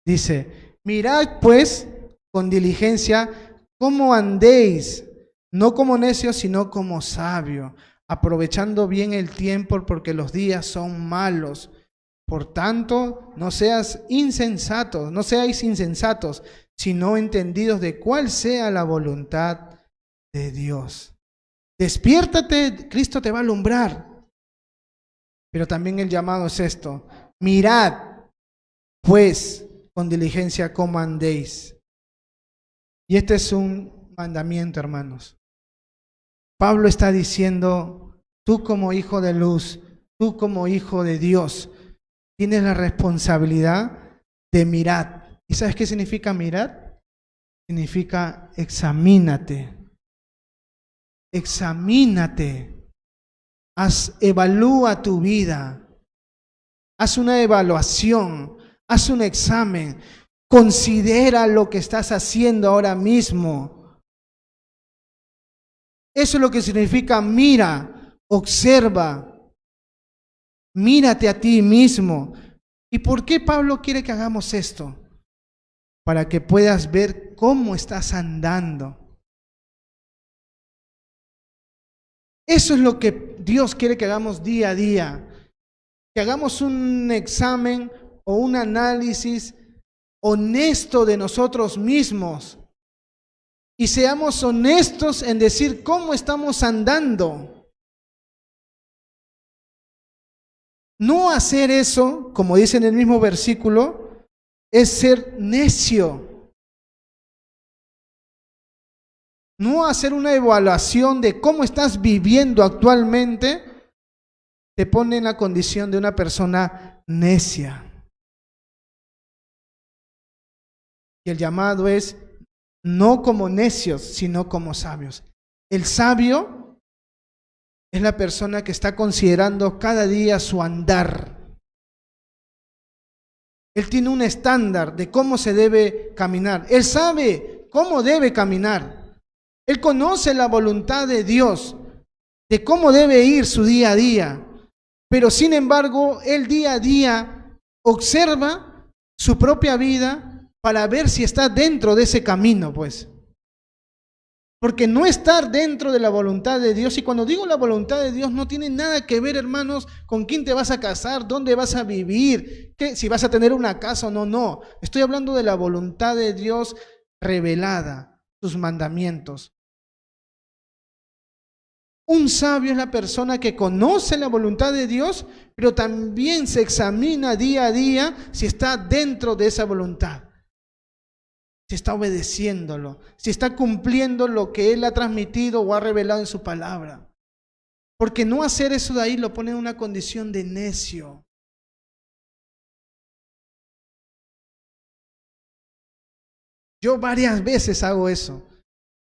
dice, mirad pues con diligencia cómo andéis, no como necios, sino como sabios, aprovechando bien el tiempo porque los días son malos. Por tanto, no seáis insensatos, sino entendidos de cuál sea la voluntad de Dios. Despiértate, Cristo te va a alumbrar. Pero también el llamado es esto, mirad, pues, con diligencia cómo andéis. Y este es un mandamiento, hermanos. Pablo está diciendo, tú como hijo de luz, tú como hijo de Dios, tienes la responsabilidad de mirar. ¿Y sabes qué significa mirar? Significa examínate. Examínate. Evalúa tu vida. Haz una evaluación. Haz un examen. Considera lo que estás haciendo ahora mismo. Eso es lo que significa mira, observa. Mírate a ti mismo. ¿Y por qué Pablo quiere que hagamos esto? Para que puedas ver cómo estás andando. Eso es lo que Dios quiere que hagamos día a día. Que hagamos un examen o un análisis honesto de nosotros mismos. Y seamos honestos en decir cómo estamos andando. No hacer eso, como dice en el mismo versículo, es ser necio. No hacer una evaluación de cómo estás viviendo actualmente te pone en la condición de una persona necia. Y el llamado es no como necios, sino como sabios. El sabio es la persona que está considerando cada día su andar. Él tiene un estándar de cómo se debe caminar. Él sabe cómo debe caminar. Él conoce la voluntad de Dios, de cómo debe ir su día a día. Pero sin embargo, él día a día observa su propia vida para ver si está dentro de ese camino, pues. Porque no estar dentro de la voluntad de Dios, y cuando digo la voluntad de Dios no tiene nada que ver, hermanos, con quién te vas a casar, dónde vas a vivir, si vas a tener una casa o no, no. Estoy hablando de la voluntad de Dios revelada, sus mandamientos. Un sabio es la persona que conoce la voluntad de Dios, pero también se examina día a día si está dentro de esa voluntad. si está obedeciéndolo, si está cumpliendo lo que Él ha transmitido o ha revelado en su palabra. Porque no hacer eso de ahí lo pone en una condición de necio. Yo varias veces hago eso,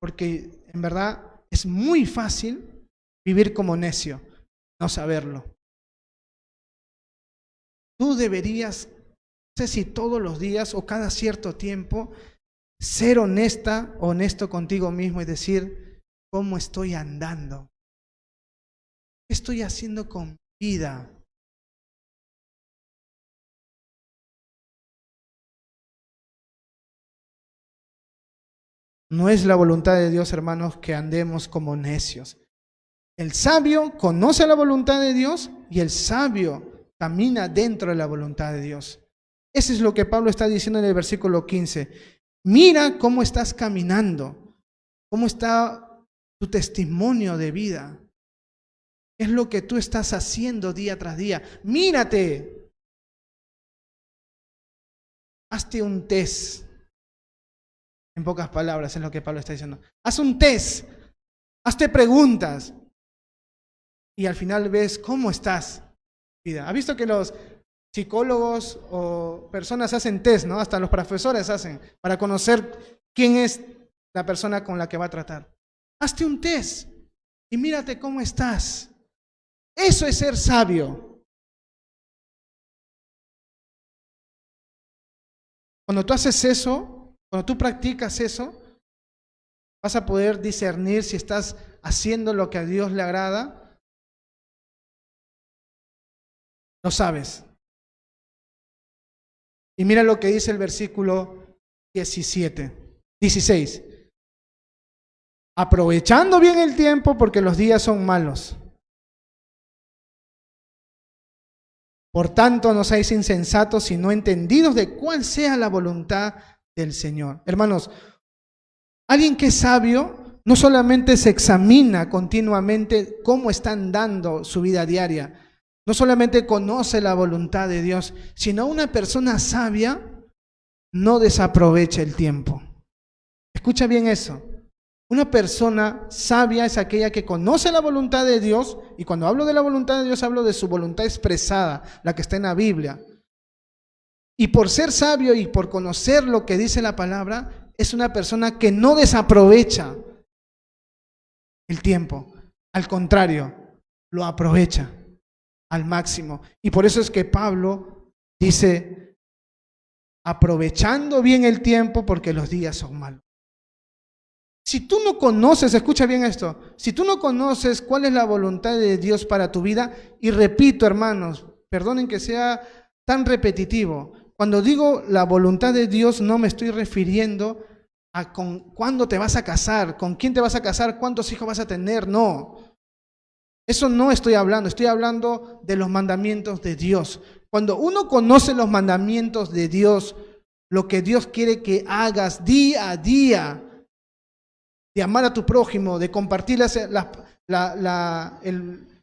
porque en verdad es muy fácil vivir como necio, no saberlo. Tú deberías, no sé si todos los días o cada cierto tiempo, ser honesto contigo mismo y decir, ¿cómo estoy andando? ¿Qué estoy haciendo con mi vida? No es la voluntad de Dios, hermanos, que andemos como necios. El sabio conoce la voluntad de Dios y el sabio camina dentro de la voluntad de Dios. Eso es lo que Pablo está diciendo en el versículo 15. Mira cómo estás caminando, cómo está tu testimonio de vida. Es lo que tú estás haciendo día tras día. Mírate. Hazte un test. En pocas palabras es lo que Pablo está diciendo. Haz un test. Hazte preguntas. Y al final ves cómo estás. ¿Has visto que los psicólogos o personas hacen test, ¿no? Hasta los profesores hacen para conocer quién es la persona con la que va a tratar. Hazte un test y mírate cómo estás. Eso es ser sabio. Cuando tú haces eso, cuando tú practicas eso, vas a poder discernir si estás haciendo lo que a Dios le agrada. Lo sabes. Y mira lo que dice el versículo 16. Aprovechando bien el tiempo porque los días son malos. Por tanto, no seáis insensatos, sino entendidos de cuál sea la voluntad del Señor. Hermanos, alguien que es sabio no solamente se examina continuamente cómo está andando su vida diaria, no solamente conoce la voluntad de Dios, sino una persona sabia no desaprovecha el tiempo. Escucha bien eso. Una persona sabia es aquella que conoce la voluntad de Dios, y cuando hablo de la voluntad de Dios hablo de su voluntad expresada, la que está en la Biblia. Y por ser sabio y por conocer lo que dice la palabra, es una persona que no desaprovecha el tiempo. Al contrario, lo aprovecha al máximo. Y por eso es que Pablo dice, aprovechando bien el tiempo porque los días son malos. Si tú no conoces, escucha bien esto, si tú no conoces cuál es la voluntad de Dios para tu vida, y repito, hermanos, perdonen que sea tan repetitivo, cuando digo la voluntad de Dios no me estoy refiriendo a con cuándo te vas a casar, con quién te vas a casar, cuántos hijos vas a tener, no. Eso no estoy hablando de los mandamientos de Dios. Cuando uno conoce los mandamientos de Dios, lo que Dios quiere que hagas día a día, de amar a tu prójimo, de compartir el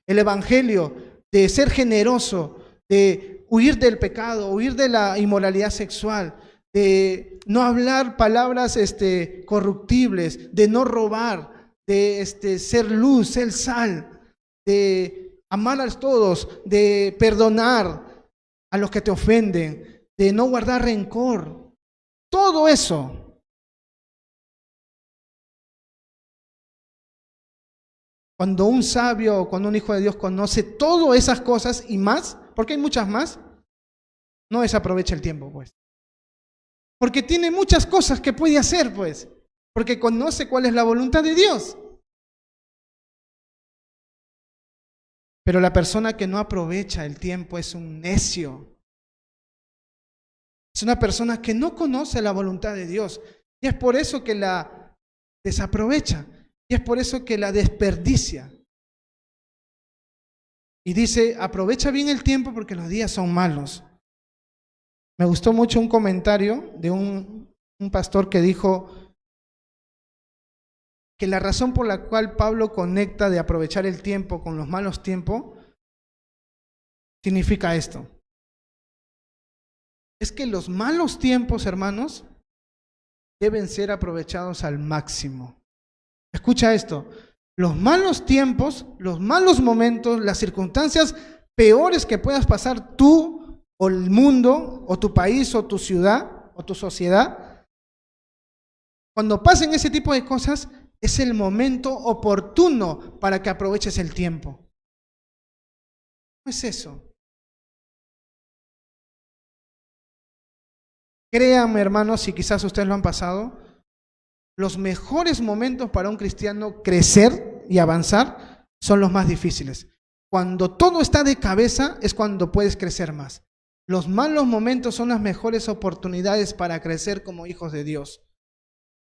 evangelio, de ser generoso, de huir del pecado, huir de la inmoralidad sexual, de no hablar palabras corruptibles, de no robar, de ser luz, ser sal, de amar a todos, de perdonar a los que te ofenden, de no guardar rencor. Todo eso. Cuando un sabio o cuando un hijo de Dios conoce todas esas cosas y más, porque hay muchas más, no desaprovecha el tiempo, pues. Porque tiene muchas cosas que puede hacer, pues. Porque conoce cuál es la voluntad de Dios. Pero la persona que no aprovecha el tiempo es un necio. Es una persona que no conoce la voluntad de Dios. Y es por eso que la desaprovecha. Y es por eso que la desperdicia. Y dice, aprovecha bien el tiempo porque los días son malos. Me gustó mucho un comentario de un pastor que dijo que la razón por la cual Pablo conecta de aprovechar el tiempo con los malos tiempos significa esto. Es que los malos tiempos, hermanos, deben ser aprovechados al máximo. Escucha esto, los malos tiempos, los malos momentos, las circunstancias peores que puedas pasar tú o el mundo o tu país o tu ciudad o tu sociedad, cuando pasen ese tipo de cosas, es el momento oportuno para que aproveches el tiempo. ¿Cómo es eso? Créanme, hermanos, si quizás ustedes lo han pasado, los mejores momentos para un cristiano crecer y avanzar son los más difíciles. Cuando todo está de cabeza es cuando puedes crecer más. Los malos momentos son las mejores oportunidades para crecer como hijos de Dios.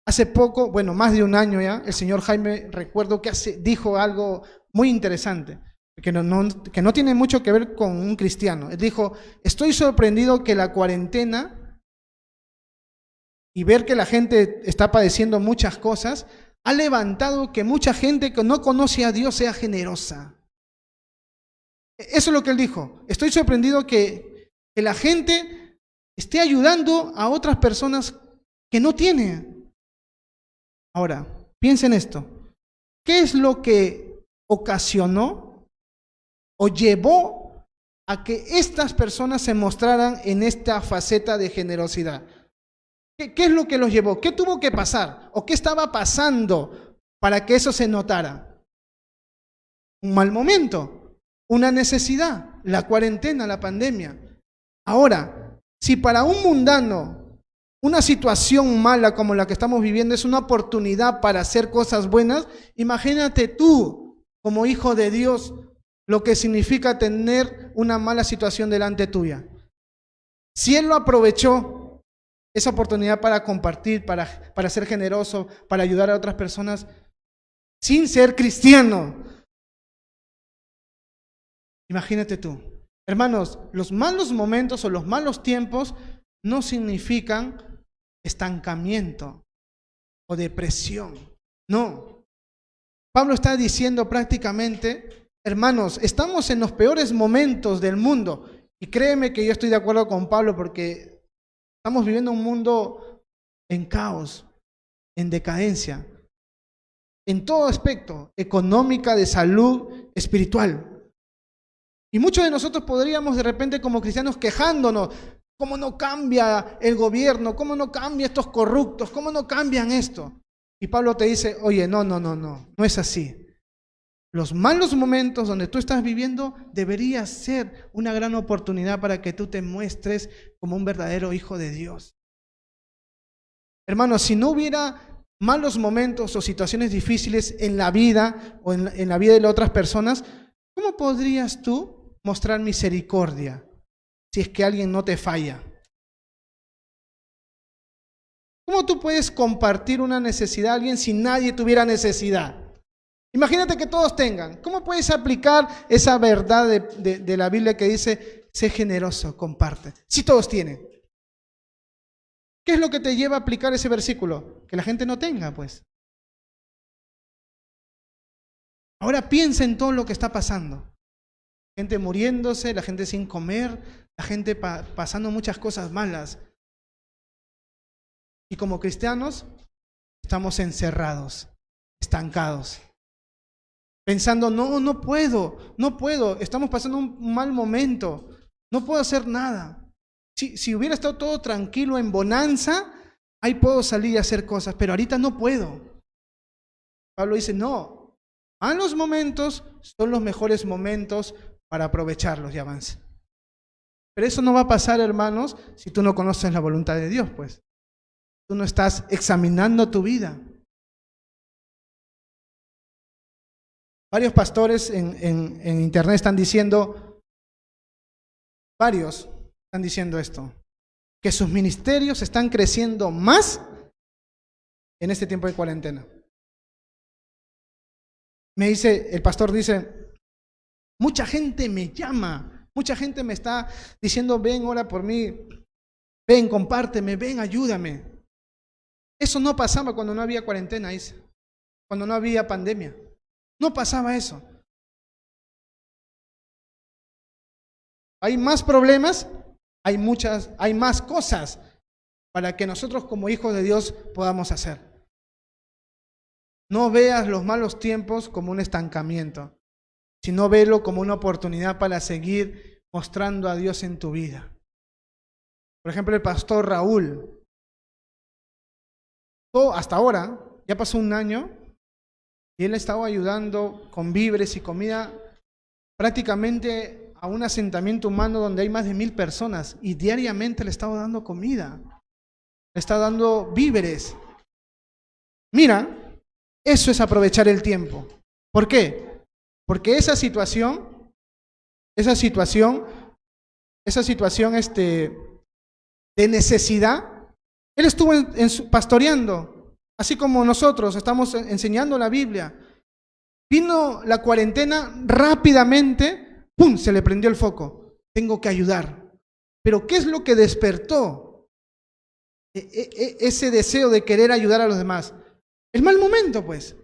Hace poco, bueno, más de un año ya, el señor Jaime, recuerdo que dijo algo muy interesante, que no tiene mucho que ver con un cristiano. Él dijo, estoy sorprendido que la cuarentena y ver que la gente está padeciendo muchas cosas, ha levantado que mucha gente que no conoce a Dios sea generosa. Eso es lo que él dijo. Estoy sorprendido que la gente esté ayudando a otras personas que no tienen. Ahora, piensen esto. ¿Qué es lo que ocasionó o llevó a que estas personas se mostraran en esta faceta de generosidad? ¿Qué es lo que los llevó? ¿Qué tuvo que pasar? ¿O qué estaba pasando para que eso se notara? Un mal momento, una necesidad, la cuarentena, la pandemia. Ahora, si para un mundano una situación mala como la que estamos viviendo es una oportunidad para hacer cosas buenas, imagínate tú, como hijo de Dios, lo que significa tener una mala situación delante tuya. Si él lo aprovechó, esa oportunidad para compartir, para ser generoso, para ayudar a otras personas, sin ser cristiano. Imagínate tú. Hermanos, los malos momentos o los malos tiempos no significan estancamiento o depresión. No. Pablo está diciendo prácticamente, hermanos, estamos en los peores momentos del mundo. Y créeme que yo estoy de acuerdo con Pablo porque estamos viviendo un mundo en caos, en decadencia, en todo aspecto, económica, de salud, espiritual. Y muchos de nosotros podríamos de repente como cristianos quejándonos, ¿cómo no cambia el gobierno? ¿Cómo no cambia estos corruptos? ¿Cómo no cambian esto? Y Pablo te dice, oye, no es así. Los malos momentos donde tú estás viviendo debería ser una gran oportunidad para que tú te muestres como un verdadero hijo de Dios. Hermanos, si no hubiera malos momentos o situaciones difíciles en la vida o en la vida de las otras personas, ¿cómo podrías tú mostrar misericordia si es que alguien no te falla? ¿Cómo tú puedes compartir una necesidad a alguien si nadie tuviera necesidad? Imagínate que todos tengan. ¿Cómo puedes aplicar esa verdad de la Biblia que dice, sé generoso, comparte? Si todos tienen. ¿Qué es lo que te lleva a aplicar ese versículo? Que la gente no tenga, pues. Ahora piensa en todo lo que está pasando. Gente muriéndose, la gente sin comer, la gente pasando muchas cosas malas. Y como cristianos, estamos encerrados, estancados. Pensando, no puedo, estamos pasando un mal momento, no puedo hacer nada. Si hubiera estado todo tranquilo en bonanza, ahí puedo salir y hacer cosas, pero ahorita no puedo. Pablo dice, no, malos momentos son los mejores momentos para aprovecharlos y avanzar. Pero eso no va a pasar, hermanos, si tú no conoces la voluntad de Dios, pues. Tú no estás examinando tu vida. Varios pastores en internet están diciendo, esto, que sus ministerios están creciendo más en este tiempo de cuarentena. El pastor dice, mucha gente me llama, mucha gente me está diciendo, ven, ora por mí, ven, compárteme, ven, ayúdame. Eso no pasaba cuando no había cuarentena, dice, cuando no había pandemia. No pasaba eso. Hay más problemas, hay más cosas, para que nosotros como hijos de Dios podamos hacer. No veas los malos tiempos como un estancamiento, sino velo como una oportunidad para seguir mostrando a Dios en tu vida. Por ejemplo, el pastor Raúl, hasta ahora, ya pasó un año, y él estaba ayudando con víveres y comida prácticamente a un asentamiento humano donde hay más de 1000 personas, y diariamente le estaba dando comida, le está dando víveres. Mira, eso es aprovechar el tiempo. ¿Por qué? Porque esa situación de necesidad, él estuvo pastoreando, así como nosotros estamos enseñando la Biblia. Vino la cuarentena, rápidamente, ¡pum!, se le prendió el foco. Tengo que ayudar. Pero ¿qué es lo que despertó ese deseo de querer ayudar a los demás? El mal momento, pues.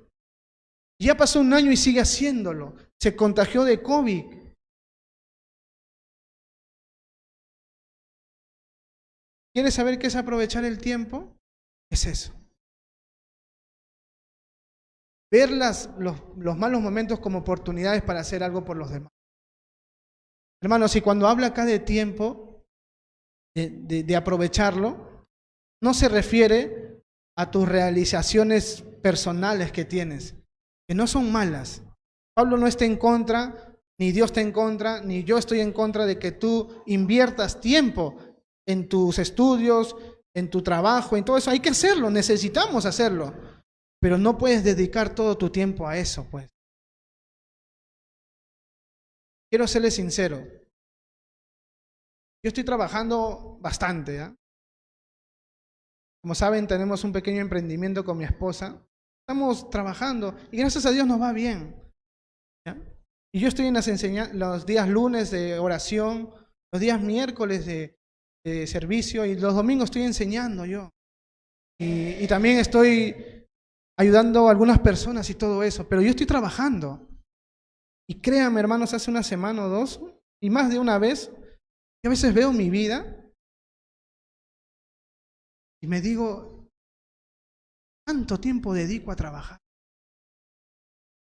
Ya pasó un año y sigue haciéndolo. Se contagió de COVID. ¿Quieres saber qué es aprovechar el tiempo? Es eso. Ver los malos momentos como oportunidades para hacer algo por los demás. Hermanos, y cuando habla acá de tiempo, de aprovecharlo, no se refiere a tus realizaciones personales que tienes, que no son malas. Pablo no está en contra, ni Dios está en contra, ni yo estoy en contra de que tú inviertas tiempo en tus estudios, en tu trabajo, en todo eso. Hay que hacerlo, necesitamos hacerlo. Pero no puedes dedicar todo tu tiempo a eso, pues. Quiero serles sincero. Yo estoy trabajando bastante, ¿eh? Como saben, tenemos un pequeño emprendimiento con mi esposa. Estamos trabajando y gracias a Dios nos va bien, ¿ya? Y yo estoy en los días lunes de oración, los días miércoles de servicio, y los domingos estoy enseñando yo. Y también estoy ayudando a algunas personas y todo eso, pero yo estoy trabajando. Y créanme, hermanos, hace una semana o dos, y más de una vez, yo a veces veo mi vida y me digo, ¿cuánto tiempo dedico a trabajar?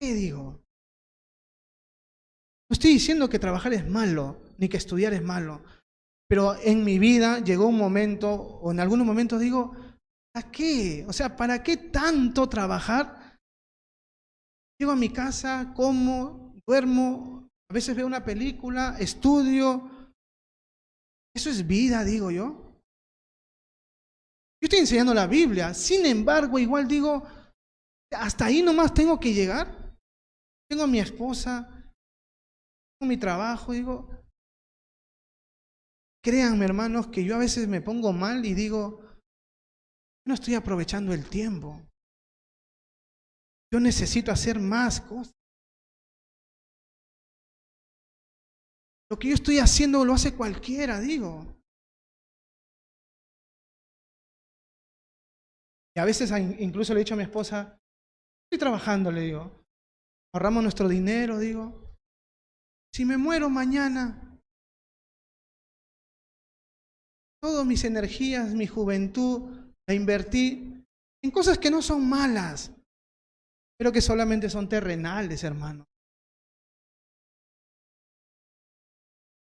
¿Qué digo? No estoy diciendo que trabajar es malo, ni que estudiar es malo, pero en mi vida llegó un momento, o en algunos momentos digo, ¿para qué? O sea, ¿para qué tanto trabajar? Llego a mi casa, como, duermo, a veces veo una película, estudio. Eso es vida, digo yo. Yo estoy enseñando la Biblia, sin embargo, igual digo, hasta ahí nomás tengo que llegar. Tengo a mi esposa, tengo mi trabajo, digo. Créanme, hermanos, que yo a veces me pongo mal y digo, no estoy aprovechando el tiempo. Yo necesito hacer más cosas. Lo que yo estoy haciendo lo hace cualquiera, digo. Y a veces incluso le he dicho a mi esposa, estoy trabajando, le digo. Ahorramos nuestro dinero, digo. Si me muero mañana, todas mis energías, mi juventud, la invertí en cosas que no son malas, pero que solamente son terrenales, hermano.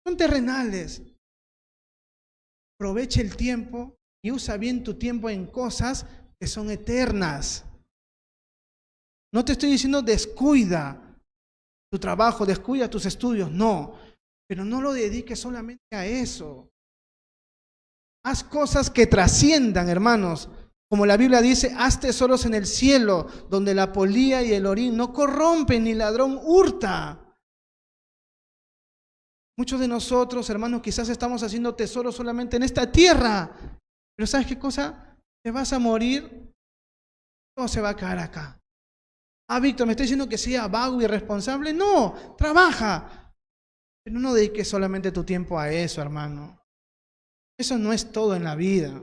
Son terrenales. Aprovecha el tiempo y usa bien tu tiempo en cosas que son eternas. No te estoy diciendo descuida tu trabajo, descuida tus estudios, no. Pero no lo dediques solamente a eso. Haz cosas que trasciendan, hermanos. Como la Biblia dice, haz tesoros en el cielo, donde la polía y el orín no corrompen ni ladrón hurta. Muchos de nosotros, hermanos, quizás estamos haciendo tesoros solamente en esta tierra. Pero ¿sabes qué cosa? Te vas a morir, todo se va a quedar acá. Ah, Víctor, ¿me está diciendo que sea vago y irresponsable? No, trabaja. Pero no dediques solamente tu tiempo a eso, hermano. Eso no es todo en la vida.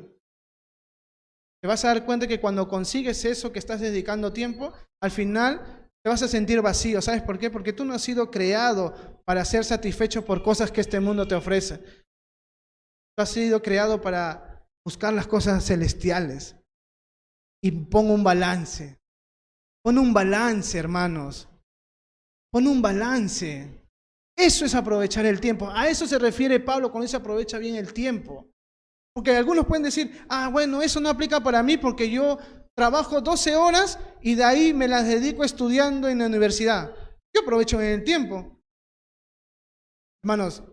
Te vas a dar cuenta que cuando consigues eso que estás dedicando tiempo, al final te vas a sentir vacío. ¿Sabes por qué? Porque tú no has sido creado para ser satisfecho por cosas que este mundo te ofrece. Tú has sido creado para buscar las cosas celestiales y pon un balance. Pon un balance, hermanos. Pon un balance. Eso es aprovechar el tiempo. A eso se refiere Pablo cuando dice aprovecha bien el tiempo. Porque algunos pueden decir, bueno, eso no aplica para mí porque yo trabajo 12 horas y de ahí me las dedico estudiando en la universidad. Yo aprovecho bien el tiempo. Hermanos,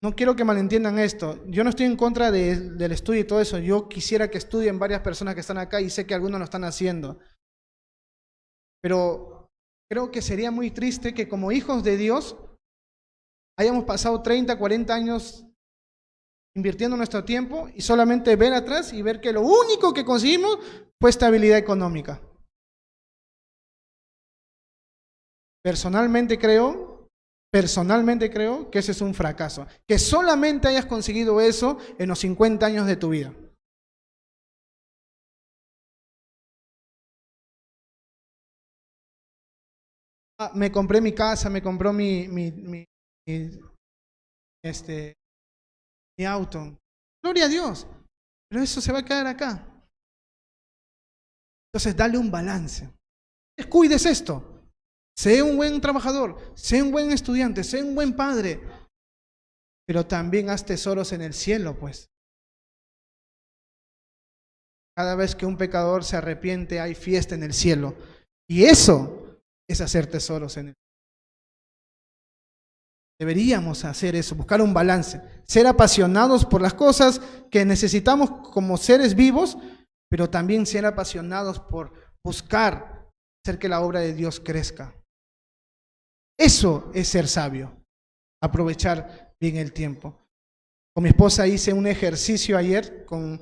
no quiero que malentiendan esto. Yo no estoy en contra del estudio y todo eso. Yo quisiera que estudien varias personas que están acá y sé que algunos lo están haciendo. Pero creo que sería muy triste que como hijos de Dios hayamos pasado 30, 40 años invirtiendo nuestro tiempo y solamente ver atrás y ver que lo único que conseguimos fue estabilidad económica. Personalmente creo que ese es un fracaso. Que solamente hayas conseguido eso en los 50 años de tu vida. Me compré mi casa, me compró mi auto. Gloria a Dios. Pero eso se va a quedar acá. Entonces, dale un balance. Descuides esto. Sé un buen trabajador, sé un buen estudiante, sé un buen padre. Pero también haz tesoros en el cielo, pues. Cada vez que un pecador se arrepiente, hay fiesta en el cielo. Y eso es hacer tesoros en el cielo. Deberíamos hacer eso, buscar un balance, ser apasionados por las cosas que necesitamos como seres vivos, pero también ser apasionados por buscar hacer que la obra de Dios crezca. Eso es ser sabio, aprovechar bien el tiempo. Con mi esposa hice un ejercicio ayer con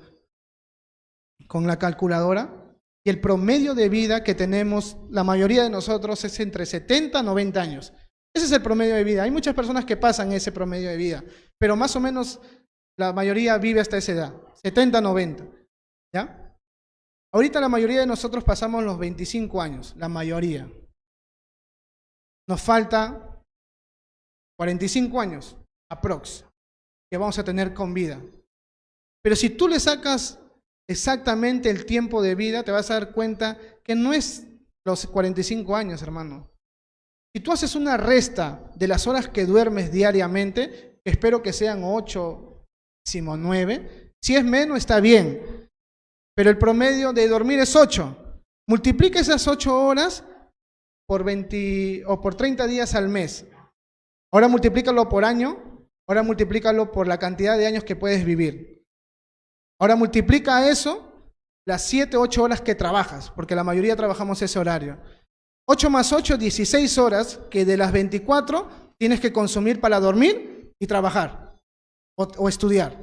la calculadora y el promedio de vida que tenemos, la mayoría de nosotros, es entre 70 y 90 años. Ese es el promedio de vida. Hay muchas personas que pasan ese promedio de vida, pero más o menos la mayoría vive hasta esa edad, 70, 90. ¿Ya? Ahorita la mayoría de nosotros pasamos los 25 años, la mayoría. Nos falta 45 años, aprox, que vamos a tener con vida. Pero si tú le sacas exactamente el tiempo de vida, te vas a dar cuenta que no es los 45 años, hermano. Si tú haces una resta de las horas que duermes diariamente, espero que sean 8, máximo 9, si es menos está bien, pero el promedio de dormir es 8. Multiplica esas 8 horas por 20 o por 30 días al mes. Ahora multiplícalo por año, ahora multiplícalo por la cantidad de años que puedes vivir. Ahora multiplica eso, las 7, 8 horas que trabajas, porque la mayoría trabajamos ese horario. 8 más 8, 16 horas, que de las 24 tienes que consumir para dormir y trabajar o estudiar.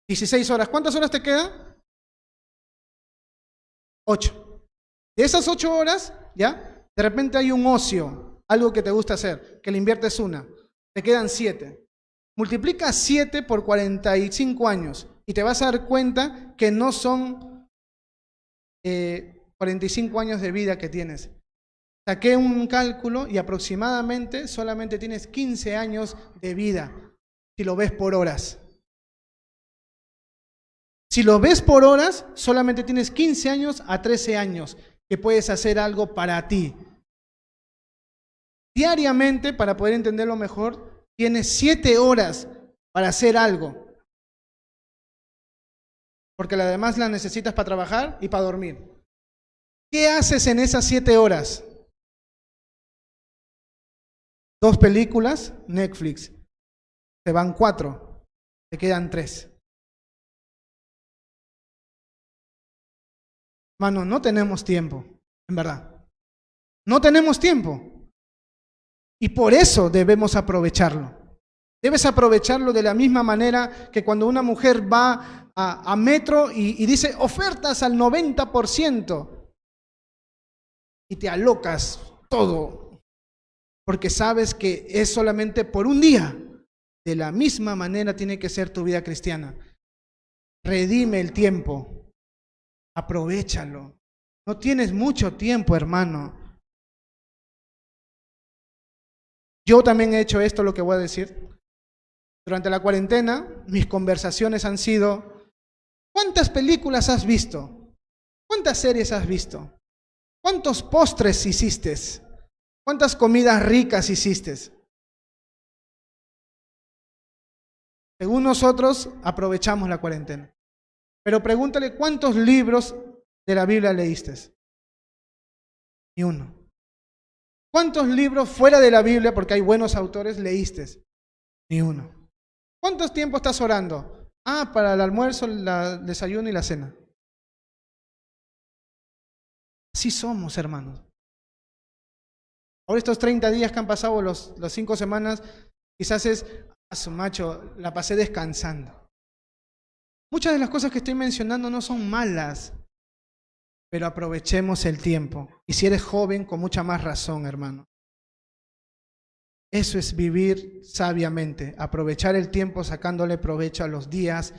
16 horas. ¿Cuántas horas te quedan? 8. De esas 8 horas, ¿ya? De repente hay un ocio, algo que te gusta hacer, que le inviertes una. Te quedan 7. Multiplica 7 por 45 años y te vas a dar cuenta que no son 45 años de vida que tienes. Saqué un cálculo y aproximadamente solamente tienes 15 años de vida, si lo ves por horas. Si lo ves por horas, solamente tienes 15 años a 13 años que puedes hacer algo para ti. Diariamente, para poder entenderlo mejor, tienes 7 horas para hacer algo. Porque las demás las necesitas para trabajar y para dormir. ¿Qué haces en esas 7 horas? 2 películas, Netflix. Te van 4, te quedan 3. Hermano, no tenemos tiempo, en verdad. No tenemos tiempo. Y por eso debemos aprovecharlo. Debes aprovecharlo de la misma manera que cuando una mujer va a Metro y dice ofertas al 90% y te alocas todo porque sabes que es solamente por un día. De la misma manera tiene que ser tu vida cristiana. Redime el tiempo. Aprovéchalo. No tienes mucho tiempo, hermano. Yo también he hecho esto, lo que voy a decir. Durante la cuarentena, mis conversaciones han sido: ¿Cuántas películas has visto? ¿Cuántas series has visto? ¿Cuántos postres hiciste? ¿Cuántas comidas ricas hiciste? Según nosotros, aprovechamos la cuarentena. Pero pregúntale cuántos libros de la Biblia leíste. Ni uno. ¿Cuántos libros fuera de la Biblia, porque hay buenos autores, leíste? Ni uno. ¿Cuánto tiempo estás orando? Para el almuerzo, el desayuno y la cena. Así somos, hermanos. Ahora estos 30 días que han pasado, las 5 semanas, quizás es, su macho, la pasé descansando. Muchas de las cosas que estoy mencionando no son malas, pero aprovechemos el tiempo. Y si eres joven, con mucha más razón, hermano. Eso es vivir sabiamente, aprovechar el tiempo sacándole provecho a los días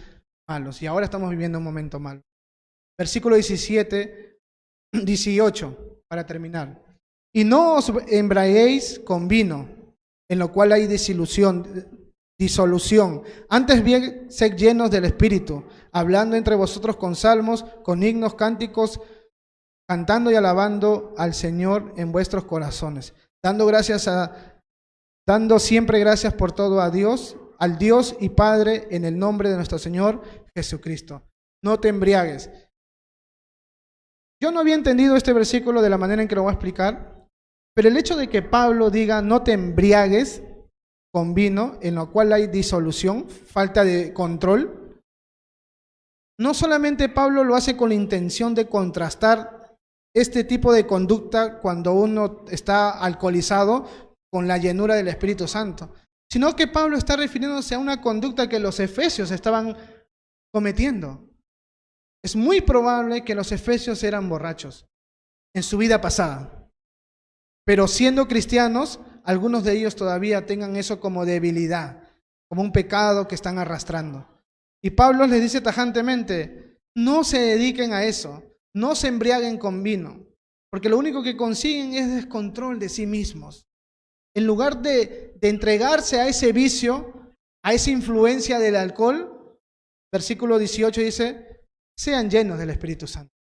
malos. Y ahora estamos viviendo un momento malo. Versículo 18, para terminar. Y no os embriaguéis con vino, en lo cual hay disolución. Antes bien, sed llenos del Espíritu, hablando entre vosotros con salmos, con himnos, cánticos, cantando y alabando al Señor en vuestros corazones, dando siempre gracias por todo a Dios, al Dios y Padre, en el nombre de nuestro Señor Jesucristo. No te embriagues. Yo no había entendido este versículo de la manera en que lo voy a explicar, pero el hecho de que Pablo diga no te embriagues con vino, en lo cual hay disolución, falta de control, no solamente Pablo lo hace con la intención de contrastar este tipo de conducta cuando uno está alcoholizado con la llenura del Espíritu Santo, sino que Pablo está refiriéndose a una conducta que los efesios estaban cometiendo. Es muy probable que los efesios eran borrachos en su vida pasada, pero siendo cristianos, algunos de ellos todavía tengan eso como debilidad, como un pecado que están arrastrando. Y Pablo les dice tajantemente, no se dediquen a eso, no se embriaguen con vino, porque lo único que consiguen es descontrol de sí mismos. En lugar de entregarse a ese vicio, a esa influencia del alcohol, versículo 18 dice, sean llenos del Espíritu Santo.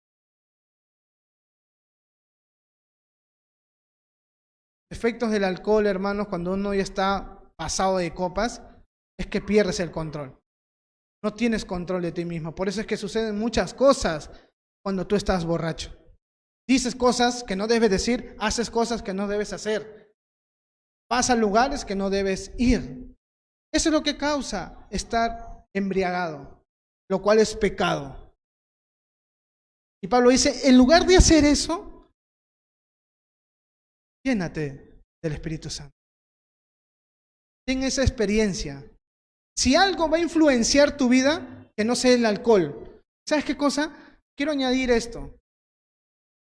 Efectos del alcohol, hermanos, cuando uno ya está pasado de copas, es que pierdes el control. No tienes control de ti mismo. Por eso es que suceden muchas cosas cuando tú estás borracho. Dices cosas que no debes decir, haces cosas que no debes hacer. Vas a lugares que no debes ir. Eso es lo que causa estar embriagado, lo cual es pecado. Y Pablo dice, en lugar de hacer eso, llénate del Espíritu Santo. Ten esa experiencia. Si algo va a influenciar tu vida, que no sea el alcohol. ¿Sabes qué cosa? Quiero añadir esto.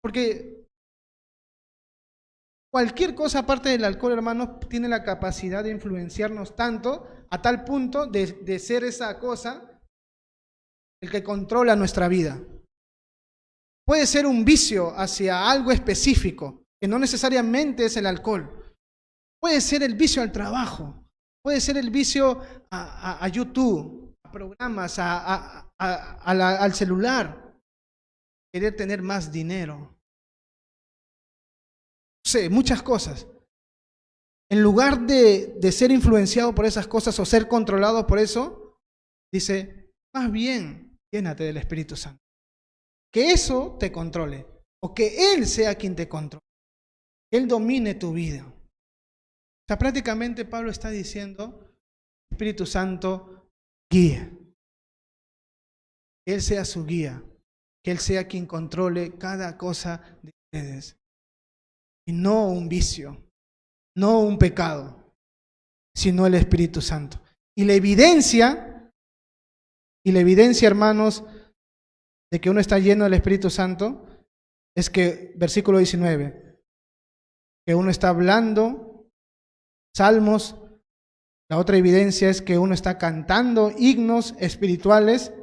Porque cualquier cosa aparte del alcohol, hermanos, tiene la capacidad de influenciarnos tanto, a tal punto de ser esa cosa el que controla nuestra vida. Puede ser un vicio hacia algo específico, que no necesariamente es el alcohol. Puede ser el vicio al trabajo, puede ser el vicio a YouTube, a programas, al celular, querer tener más dinero. No sé, muchas cosas. En lugar de ser influenciado por esas cosas o ser controlado por eso, dice, más bien, llénate del Espíritu Santo. Que eso te controle, o que Él sea quien te controle. Que Él domine tu vida. O sea, prácticamente Pablo está diciendo, Espíritu Santo, guía. Que Él sea su guía. Que Él sea quien controle cada cosa de ustedes. Y no un vicio, no un pecado, sino el Espíritu Santo. Y la evidencia, hermanos, de que uno está lleno del Espíritu Santo, es que, versículo 19, que uno está hablando salmos. La otra evidencia es que uno está cantando himnos espirituales.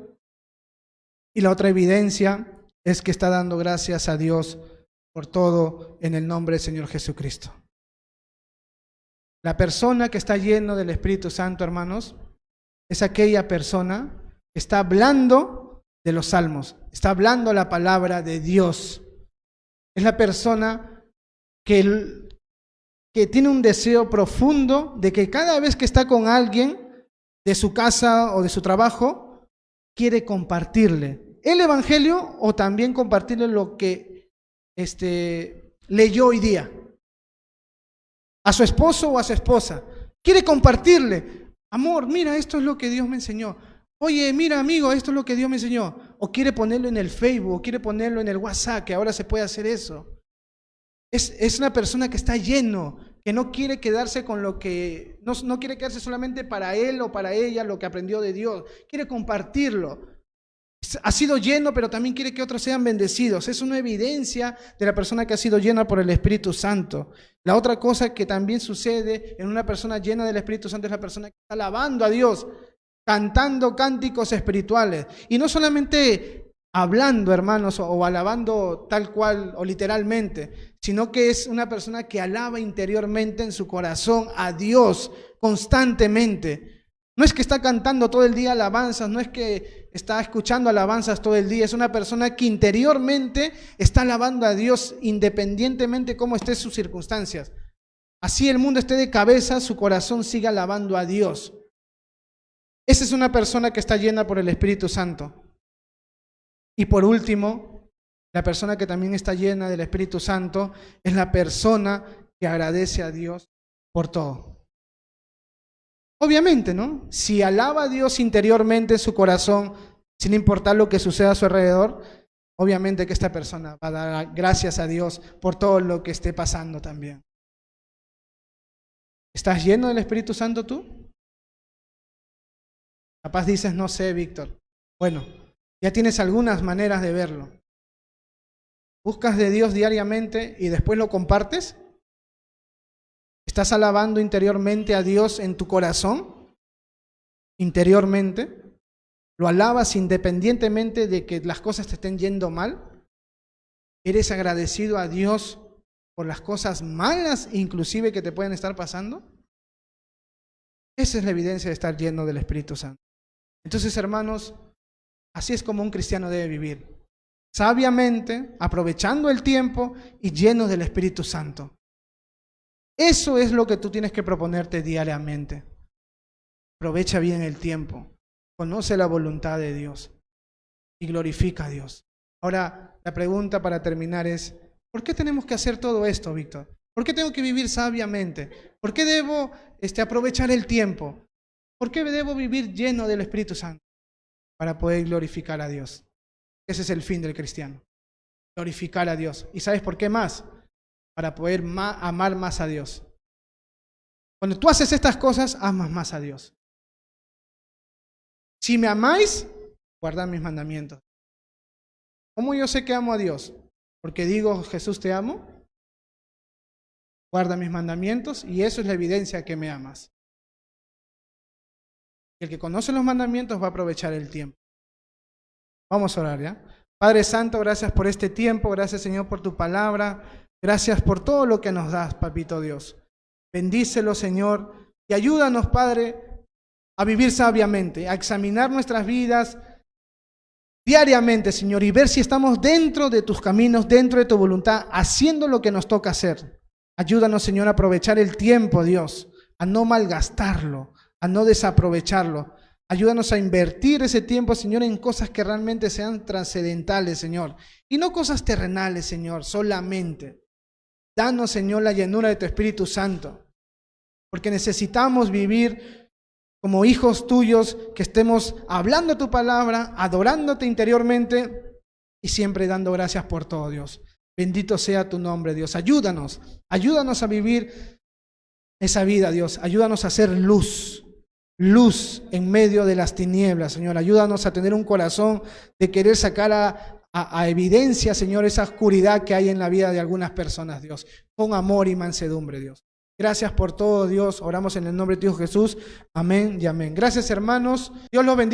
Y la otra evidencia es que está dando gracias a Dios por todo en el nombre del Señor Jesucristo. La persona que está lleno del Espíritu Santo, hermanos, es aquella persona que está hablando de los salmos. Está hablando la palabra de Dios. Es la persona que tiene un deseo profundo de que cada vez que está con alguien de su casa o de su trabajo, quiere compartirle el evangelio o también compartirle lo que leyó hoy día. A su esposo o a su esposa. Quiere compartirle. Amor, mira, esto es lo que Dios me enseñó. Oye, mira, amigo, esto es lo que Dios me enseñó. O quiere ponerlo en el Facebook, o quiere ponerlo en el WhatsApp, que ahora se puede hacer eso. Es una persona que está lleno, que no quiere quedarse con lo que, no quiere quedarse solamente para él o para ella lo que aprendió de Dios. Quiere compartirlo. Ha sido lleno, pero también quiere que otros sean bendecidos. Es una evidencia de la persona que ha sido llena por el Espíritu Santo. La otra cosa que también sucede en una persona llena del Espíritu Santo es la persona que está alabando a Dios, cantando cánticos espirituales. Y no solamente hablando, hermanos, o alabando tal cual o literalmente, sino que es una persona que alaba interiormente en su corazón a Dios constantemente. No es que está cantando todo el día alabanzas, no es que está escuchando alabanzas todo el día, es una persona que interiormente está alabando a Dios independientemente cómo estén sus circunstancias. Así el mundo esté de cabeza, su corazón sigue alabando a Dios. Esa es una persona que está llena por el Espíritu Santo. Y por último, la persona que también está llena del Espíritu Santo es la persona que agradece a Dios por todo. Obviamente, ¿no? Si alaba a Dios interiormente en su corazón, sin importar lo que suceda a su alrededor, obviamente que esta persona va a dar gracias a Dios por todo lo que esté pasando también. ¿Estás lleno del Espíritu Santo tú? Capaz dices, no sé, Víctor. Bueno, ya tienes algunas maneras de verlo. ¿Buscas de Dios diariamente y después lo compartes? ¿Estás alabando interiormente a Dios en tu corazón? ¿Interiormente? ¿Lo alabas independientemente de que las cosas te estén yendo mal? ¿Eres agradecido a Dios por las cosas malas inclusive que te pueden estar pasando? Esa es la evidencia de estar lleno del Espíritu Santo. Entonces, hermanos, así es como un cristiano debe vivir. Sabiamente, aprovechando el tiempo y lleno del Espíritu Santo. Eso es lo que tú tienes que proponerte diariamente. Aprovecha bien el tiempo. Conoce la voluntad de Dios y glorifica a Dios. Ahora, la pregunta para terminar es, ¿por qué tenemos que hacer todo esto, Víctor? ¿Por qué tengo que vivir sabiamente? ¿Por qué debo aprovechar el tiempo? ¿Por qué debo vivir lleno del Espíritu Santo? Para poder glorificar a Dios. Ese es el fin del cristiano. Glorificar a Dios. ¿Y sabes por qué más? Para poder amar más a Dios. Cuando tú haces estas cosas, amas más a Dios. Si me amáis, guardad mis mandamientos. ¿Cómo yo sé que amo a Dios? Porque digo, Jesús, te amo. Guarda mis mandamientos y eso es la evidencia que me amas. El que conoce los mandamientos va a aprovechar el tiempo. Vamos a orar, ¿ya? Padre Santo, gracias por este tiempo, gracias Señor por tu palabra, gracias por todo lo que nos das, Papito Dios. Bendícelo, Señor, y ayúdanos, Padre, a vivir sabiamente, a examinar nuestras vidas diariamente, Señor, y ver si estamos dentro de tus caminos, dentro de tu voluntad, haciendo lo que nos toca hacer. Ayúdanos, Señor, a aprovechar el tiempo, Dios, a no malgastarlo, a no desaprovecharlo. Ayúdanos a invertir ese tiempo, Señor, en cosas que realmente sean trascendentales, Señor, y no cosas terrenales, Señor, solamente. Danos, Señor, la llenura de tu Espíritu Santo, porque necesitamos vivir como hijos tuyos, que estemos hablando tu palabra, adorándote interiormente y siempre dando gracias por todo, Dios. Bendito sea tu nombre, Dios. Ayúdanos a vivir esa vida, Dios. Ayúdanos a ser luz en medio de las tinieblas, Señor. Ayúdanos a tener un corazón de querer sacar a evidencia, Señor, esa oscuridad que hay en la vida de algunas personas, Dios, con amor y mansedumbre, Dios. Gracias por todo, Dios. Oramos en el nombre de tu Hijo Jesús. Amén y amén. Gracias, hermanos. Dios los bendiga.